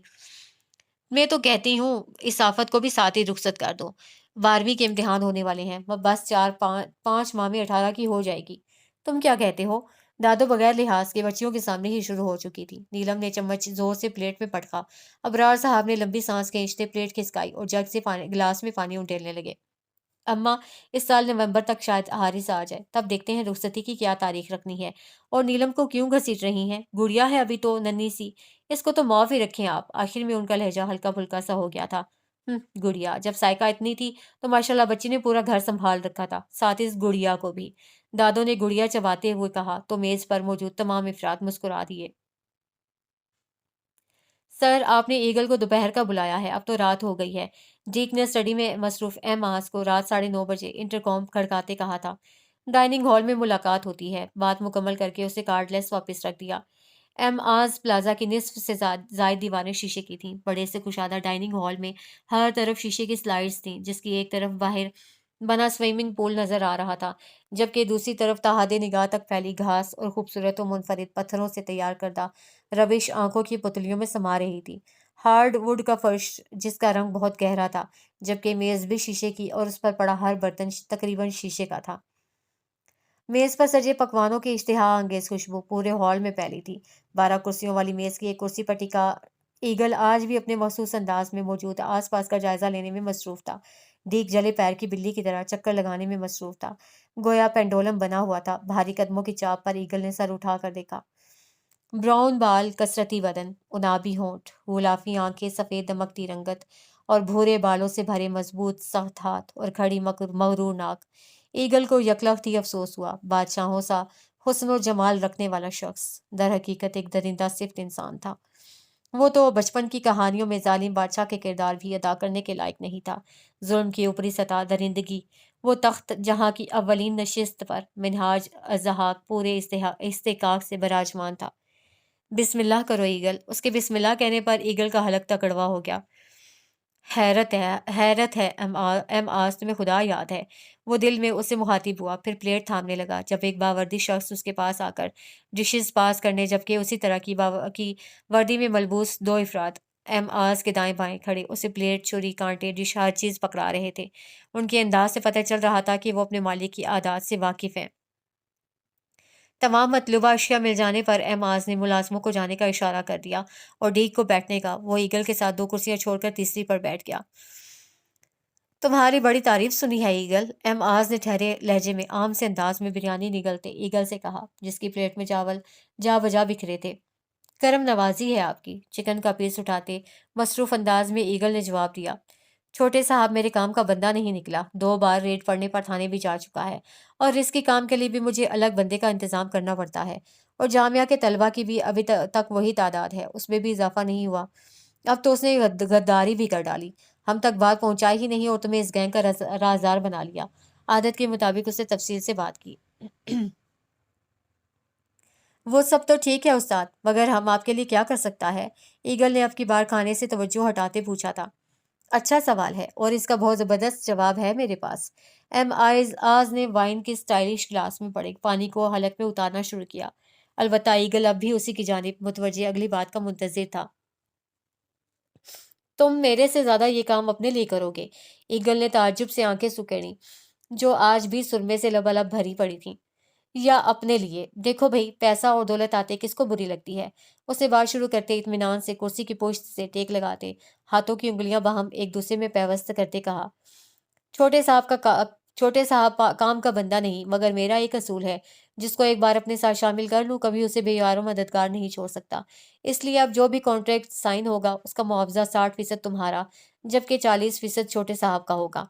मैं तो कहती हूँ इस आफत को भी साथ ही रुखसत कर दो। 12वीं के इम्तिहान होने वाले हैं, बस 4-5 माह में 18 की हो जाएगी। तुम क्या कहते हो? दादो बगैर लिहाज के बच्चियों के सामने ही शुरू हो चुकी थी। नीलम ने चम्मच जोर से प्लेट में पटका। अबरार साहब ने लंबी सांस खींचते प्लेट खिसकाई और जग से पानी गिलास में पानी उंडेलने लगे। अम्मा, इस साल नवंबर तक शायद हारिस आ जाए, तब देखते हैं रुखसती की क्या तारीख रखनी है। और नीलम को क्यों घसीट रही हैं? गुड़िया है अभी तो नन्ही सी, इसको तो माफ ही रखें आप। आखिर में उनका लहजा हल्का फुल्का सा हो गया था। गुड़िया, जब साइका इतनी थी तो माशाल्लाह बच्ची ने पूरा घर संभाल रखा था, साथ ही इस गुड़िया को भी। दादों ने गुड़िया चबाते हुए कहा तो मेज पर मौजूद तमाम अफराद मुस्कुरा दिए। सर आपने ईगल को दोपहर का बुलाया है, अब तो रात हो गई है। डीक ने स्टडी में मसरूफ एम आस को रात 9:30 बजे इंटरकॉम खड़काते कहा था। डाइनिंग हॉल में मुलाकात होती है। बात मुकम्मल करके उसे कार्डलेस वापस रख दिया। एम आज प्लाजा की निस्फ से जायद दीवारें शीशे की थीं। बड़े से कुशादा डाइनिंग हॉल में हर तरफ शीशे की स्लाइड्स थीं, जिसकी एक तरफ बाहर बना स्विमिंग पूल नजर आ रहा था, जबकि दूसरी तरफ तहादे निगाह तक फैली घास और खूबसूरत और मुनफरिद पत्थरों से तैयार करदा रविश आंखों की पुतलियों में समा रही थी। हार्ड वुड का फर्श जिसका रंग बहुत गहरा था, जबकि मेज भी शीशे की और उस पर पड़ा हर बर्तन तकरीबन शीशे का था। मेज पर सजे पकवानों की इश्तिहा अंगेज खुशबू पूरे हॉल में फैली थी। 12 कुर्सियों वाली मेज की एक कुर्सी पर टिका ईगल आज भी अपने मखसूस अंदाज में मौजूद आसपास का जायजा लेने में मसरूफ था। دیگ جلے پیر کی بلی کی طرح چکر لگانے میں مصروف تھا، گویا پینڈولم بنا ہوا تھا۔ بھاری قدموں کی چاپ پر ایگل نے سر اٹھا کر دیکھا۔ براؤن بال، کسرتی بدن، انابی ہونٹ، غلافی آنکھیں، سفید دمکتی رنگت اور بھورے بالوں سے بھرے مضبوط سخت ہاتھ اور کھڑی مغرور ناک۔ ایگل کو یکلخت ہی افسوس ہوا، بادشاہوں سا حسن و جمال رکھنے والا شخص در حقیقت ایک درندہ صفت انسان تھا۔ وہ تو بچپن کی کہانیوں میں ظالم بادشاہ کے کردار بھی ادا کرنے کے لائق نہیں تھا۔ ظلم کی اوپری سطح، درندگی، وہ تخت جہاں کی اولین نشست پر منہاج الضحاک پورے استحقاق سے براجمان تھا۔ بسم اللہ کرو ایگل۔ اس کے بسم اللہ کہنے پر ایگل کا حلق تک کڑوا ہو گیا۔ حیرت ہے ایم آز، تمہیں خدا یاد ہے؟ وہ دل میں اس سے مخاطب ہوا، پھر پلیٹ تھامنے لگا جب ایک باوردی شخص اس کے پاس آ کر ڈشز پاس کرنے، جبکہ اسی طرح کی وردی میں ملبوس دو افراد ایم آز کے دائیں بائیں کھڑے اسے پلیٹ، چھری، کانٹے، ڈش، ہر چیز پکڑا رہے تھے۔ ان کے انداز سے پتہ چل رہا تھا کہ وہ اپنے مالک کی عادات سے واقف ہیں۔ تمام مطلوبہ اشیاء مل جانے پر ایم آز نے ملازموں کو جانے کا اشارہ کر دیا اور ڈیگ کو بیٹھنے کا۔ وہ ایگل کے ساتھ 2 کرسیاں چھوڑ کر تیسری پر بیٹھ گیا۔ تمہاری بڑی تعریف سنی ہے ایگل، ایم آز نے ٹھہرے لہجے میں عام سے انداز میں بریانی نگلتے ایگل سے کہا، جس کی پلیٹ میں چاول جا بجا بکھرے تھے۔ کرم نوازی ہے آپ کی، چکن کا پیس اٹھاتے مصروف انداز میں ایگل نے جواب دیا۔ چھوٹے صاحب میرے کام کا بندہ نہیں نکلا، 2 بار ریڈ پڑنے پر تھانے بھی جا چکا ہے، اور اس کے کام کے لیے بھی مجھے الگ بندے کا انتظام کرنا پڑتا ہے، اور جامعہ کے طلبہ کی بھی ابھی تک وہی تعداد ہے، اس میں بھی اضافہ نہیں ہوا۔ اب تو اس نے غداری بھی کر ڈالی، ہم تک بات پہنچائی ہی نہیں اور تمہیں اس گینگ کا رازدار بنا لیا۔ عادت کے مطابق اس سے تفصیل سے بات کی۔ وہ سب تو ٹھیک ہے استاد، مگر ہم آپ کے لیے کیا کر سکتا ہے؟ ایگل نے اب کی بار کھانے سے توجہ ہٹاتے پوچھا تھا۔ اچھا سوال ہے، اور اس کا بہت زبردست جواب ہے میرے پاس۔ ایم آز نے وائن کے سٹائلش گلاس میں پڑے پانی کو حلق میں اتارنا شروع کیا۔ البتہ ایگل اب بھی اسی کی جانب متوجہ اگلی بات کا منتظر تھا۔ تم میرے سے زیادہ یہ کام اپنے لیے کرو گے؟ ایگل نے تعجب سے آنکھیں سکیڑیں، جو آج بھی سرمے سے لبالب بھری پڑی تھیں۔ یا اپنے لیے؟ دیکھو بھئی، پیسہ اور دولت آتے کس کو بری لگتی ہے؟ اس نے بات شروع کرتے اطمینان سے کرسی کی پشت سے ٹیک لگاتے، ہاتھوں کی انگلیاں باہم ایک دوسرے میں پیوست کرتے کہا، چھوٹے صاحب کام کا بندہ نہیں، مگر میرا ایک اصول ہے، جس کو ایک بار اپنے ساتھ شامل کر لوں کبھی اسے بے یار و مددگار نہیں چھوڑ سکتا۔ اس لیے اب جو بھی کانٹریکٹ سائن ہوگا اس کا معاوضہ 60% تمہارا، جبکہ 40% چھوٹے صاحب کا ہوگا۔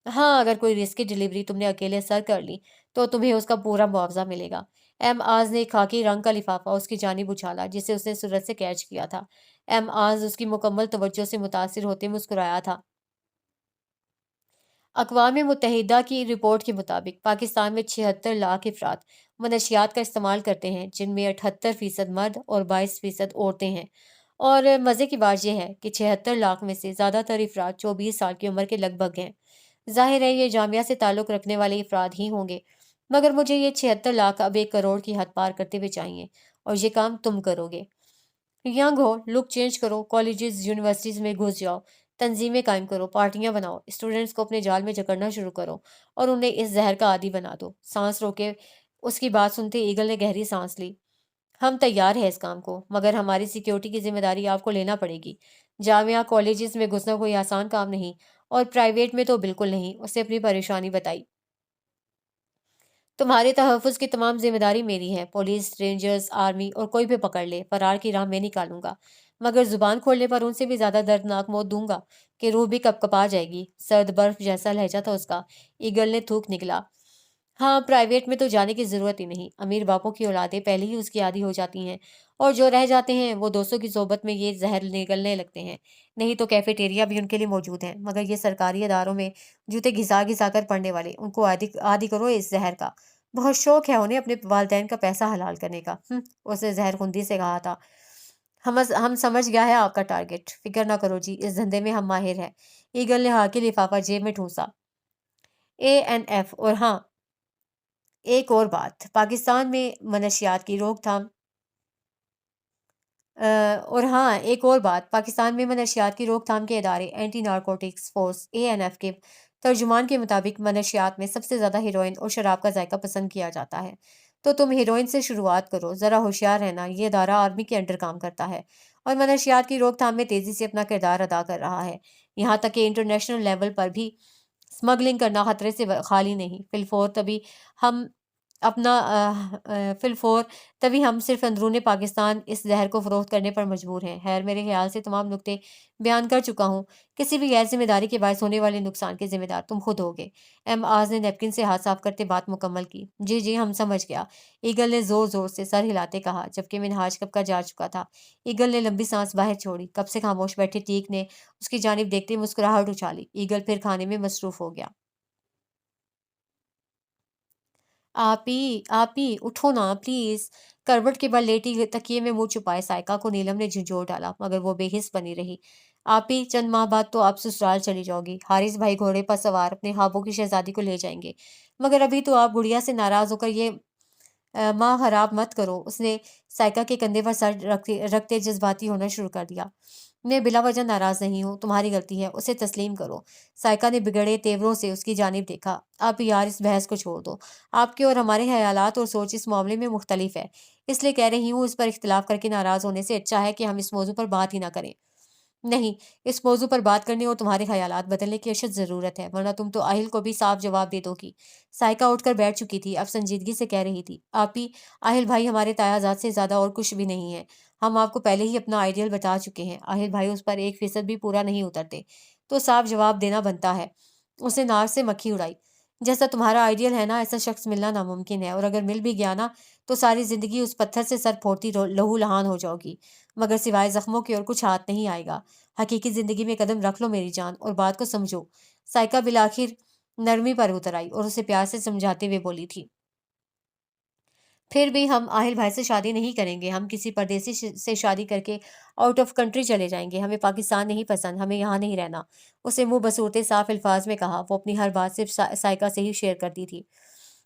ہاں، اگر کوئی رسک کی ڈلیوری تم نے اکیلے سر کر لی تو تمہیں اس کا پورا معاوضہ ملے گا۔ ایم آز نے ایک خاکی رنگ کا لفافہ اس کی جانب اچھالا جسے اس نے سرعت سے کیچ کیا تھا۔ ایم آز اس کی مکمل توجہ سے متاثر ہوتے مسکرایا تھا۔ اقوام متحدہ کی رپورٹ کے مطابق پاکستان میں 76 لاکھ افراد منشیات کا استعمال کرتے ہیں، جن میں 78% مرد اور 22% عورتیں ہیں۔ اور مزے کی بات یہ ہے کہ 76 لاکھ میں سے زیادہ تر افراد 24 سال کی عمر کے لگ بھگ ہیں۔ ظاہر ہے یہ جامعہ سے تعلق رکھنے والے افراد ہی ہوں گے، مگر مجھے یہ 76 لاکھ اب 1 کروڑ کی حد پار کرتے ہوئے چاہیے، اور یہ کام تم کرو گے۔ ینگ ہو، لک چینج کرو، کالجز یونیورسٹیز میں گھس جاؤ، تنظیمیں قائم کرو، پارٹیاں بناؤ، اسٹوڈنٹس کو اپنے جال میں جکڑنا شروع کرو اور انہیں اس زہر کا عادی بنا دو۔ سانس روکے اس کی بات سنتے ایگل نے گہری سانس لی۔ ہم تیار ہیں اس کام کو، مگر ہماری سیکیورٹی کی ذمہ داری آپ کو لینا پڑے گی۔ جامعہ کالجز میں گھسنا کوئی آسان کام نہیں، اور پرائیویٹ میں تو بالکل نہیں۔ اس نے اپنی پریشانی بتائی۔ تمہارے تحفظ کی تمام ذمہ داری میری ہے، پولیس، رینجرز، آرمی اور کوئی بھی پکڑ لے، فرار کی راہ میں نکالوں گا، مگر زبان کھولنے پر ان سے بھی زیادہ دردناک موت دوں گا کہ روح بھی کپ کپا جائے گی۔ سرد برف جیسا لہجہ تھا اس کا۔ ایگل نے تھوک نکلا۔ ہاں، پرائیویٹ میں تو جانے کی ضرورت ہی نہیں، امیر باپوں کی اولادیں پہلے ہی اس کی عادی ہو جاتی ہیں، اور جو رہ جاتے ہیں وہ دوستوں کی صحبت میں یہ زہر نگلنے لگتے ہیں۔ نہیں تو کیفیٹیریا بھی ان کے لیے موجود ہیں، مگر یہ سرکاری اداروں میں جوتے گھسا گھسا کر پڑھنے والے، ان کو عادی کرو اس زہر کا۔ بہت شوق ہے انہیں اپنے والدین کا پیسہ حلال کرنے کا۔ اس نے زہر خندی سے کہا تھا۔ ہم سمجھ گیا ہے آپ کا ٹارگٹ، فکر نہ کرو جی، اس دھندے میں ہم ماہر ہیں۔ ایگل نے ہاکی لفافہ جیب میں ٹھونسا۔ ANF، اور بات، پاکستان میں منشیات کی روک تھام ایک اور بات، پاکستان میں منشیات کی روک تھام کے ادارے اینٹی نارکوٹکس فورس ANF کے ترجمان کے مطابق منشیات میں سب سے زیادہ ہیروئن اور شراب کا ذائقہ پسند کیا جاتا ہے۔ تو تم ہیروئن سے شروعات کرو، ذرا ہوشیار رہنا، یہ ادارہ آرمی کے انڈر کام کرتا ہے اور منشیات کی روک تھام میں تیزی سے اپنا کردار ادا کر رہا ہے، یہاں تک کہ انٹرنیشنل لیول پر بھی स्मगलिंग करना खतरे से खाली नहीं। अपना फिलफोर तभी हम सिर्फ अंदरूनी पाकिस्तान इस जहर को फरोख्त करने पर मजबूर हैं। खैर, मेरे ख्याल से तमाम नुक्ते बयान कर चुका हूँ। किसी भी गैर जिम्मेदारी के बायस होने वाले नुकसान के जिम्मेदार तुम खुद होगे। एम आज ने नैपकिन से हाथ साफ करते बात मुकम्मल की। जी जी, हम समझ गया। ईगल ने जोर जोर से सर हिलाते कहा, जबकि मिनहाज कब का जा चुका था। ईगल ने लंबी सांस बाहर छोड़ी। कब से खामोश बैठे टीक ने उसकी जानिब देखते मुस्कुराहट उछाली। ईगल फिर खाने में मसरूफ हो गया। आप ही उठो ना प्लीज। करवट के बल लेटी तकिए में मुंह छुपाए साइका को नीलम ने झंझोर डाला, मगर वो बेहिस बनी रही। आप ही, चंद माह बाद तो आप ससुराल चली जाओगी। हारिस भाई घोड़े पर सवार अपने ख्वाबों की शहजादी को ले जाएंगे, मगर अभी तो आप गुड़िया से नाराज होकर ये माँ खराब मत करो। उसने साइका के कंधे पर सर रखते रखते जज्बाती होना शुरू कर दिया। मैं बिला वजह नाराज नहीं हूँ, तुम्हारी गलती है, उसे तस्लीम करो। साइका ने बिगड़े तेवरों से उसकी जानिब देखा। आप यार इस बहस को छोड़ दो। आपके और हमारे ख्यालात और सोच इस मामले में मुख्तलिफ है, इसलिए कह रही हूँ, इस पर इख्तिलाफ करके नाराज होने से अच्छा है कि हम इस मौजू पर बात ही ना करें। नहीं, इस मौजू पर बात करने और तुम्हारे ख्यालात बदलने की अशद ज़रूरत है, वरना तुम तो आहिल को भी साफ जवाब दे दोगी। साइका उठकर बैठ चुकी थी, अब संजीदगी से कह रही थी। आप ही, आहिल भाई हमारे तायाजात से ज़्यादा और कुछ भी नहीं है। हम आपको पहले ही अपना आइडियल बता चुके हैं। आहिल भाई उस पर 1% भी पूरा नहीं उतरते, तो साफ जवाब देना बनता है। उसने नाक से मक्खी उड़ाई। जैसा तुम्हारा आइडियल है ना, ऐसा शख्स मिलना नामुमकिन है, और अगर मिल भी गया ना, तो सारी जिंदगी उस पत्थर से सर फोड़ती लहू लहान हो जाओगी, मगर सिवाय जख्मों की और कुछ हाथ नहीं आएगा। हकीकी जिंदगी में कदम रख लो मेरी जान, और बात को समझो। साइका बिलाखिर नरमी पर उतर आई और उसे प्यार से समझाते हुए बोली थी। फिर भी हम आहिल भाई से शादी नहीं करेंगे। हम किसी परदेसी से शादी करके आउट ऑफ कंट्री चले जाएंगे। हमें पाकिस्तान नहीं पसंद, हमें यहाँ नहीं रहना। उसे मुंह बसूरते साफ अल्फाज में कहा। वो अपनी हर बात सिर्फ साइका से ही शेयर करती थी।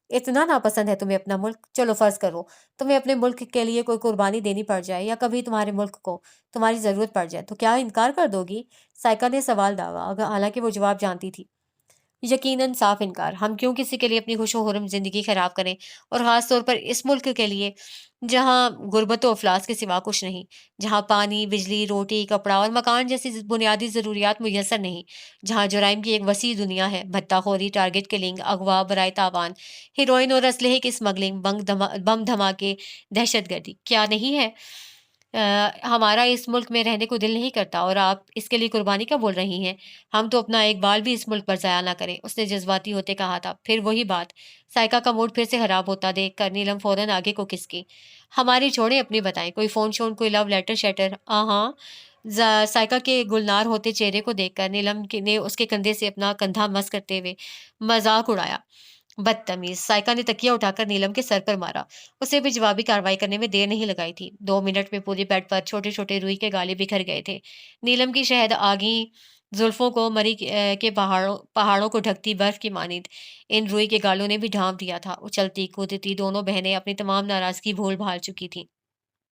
इतना नापसंद है तुम्हें अपना मुल्क? चलो फर्ज करो तुम्हें अपने मुल्क के लिए कोई कुर्बानी देनी पड़ जाए, या कभी तुम्हारे मुल्क को तुम्हारी जरूरत पड़ जाए, तो क्या इनकार कर दोगी? साइका ने सवाल दागा, हालांकि वो जवाब जानती थी। यकीनन साफ इनकार। हम क्यों किसी के लिए अपनी खुशो-खुर्रम ज़िंदगी ख़राब करें, और ख़ास तौर पर इस मुल्क के लिए, जहाँ गुर्बत व अफ़लास के सिवा कुछ नहीं, जहाँ पानी, बिजली, रोटी, कपड़ा और मकान जैसी बुनियादी ज़रूरियात मुयस्सर नहीं, जहाँ जुराइम की एक वसी दुनिया है, भत्ताखोरी, टारगेट किलिंग, अगवा, बराए तावान, हेरोइन और असलहे की स्मगलिंग, बम धमाके, दहशतगर्दी। क्या नहीं है? हमारा इस मुल्क में रहने को दिल नहीं करता, और आप इसके लिए कुर्बानी क्या बोल रही हैं? हम तो अपना एक बाल भी इस मुल्क पर ज़ाया ना करें, उसने जज़्बाती होते कहा था। फिर वही बात। साइका का मूड फिर से खराब होता देख कर नीलम फ़ौरन आगे को खिसकी। हमारी छोड़ें, अपनी बताएं। कोई फ़ोन-शोन, कोई लव लेटर शेटर? हाँ। साइका के गुलनार होते चेहरे को देखकर ने उसके कंधे से अपना कंधा मस करते हुए मजाक उड़ाया। बदतमीज! साइका ने तकिया उठाकर नीलम के सर पर मारा। उसे भी जवाबी कार्रवाई करने में देर नहीं लगाई थी। 2 मिनट में पूरे बेड पर छोटे-छोटे रुई के गाले बिखर गए थे। नीलम की शहद आगी जुल्फों को मरी के पहाड़ों को ढकती बर्फ की मानिंद इन रुई के गालों ने भी ढांप दिया था। उछलती कूदती दोनों बहनें अपनी तमाम नाराजगी भूल भाल चुकी थीं।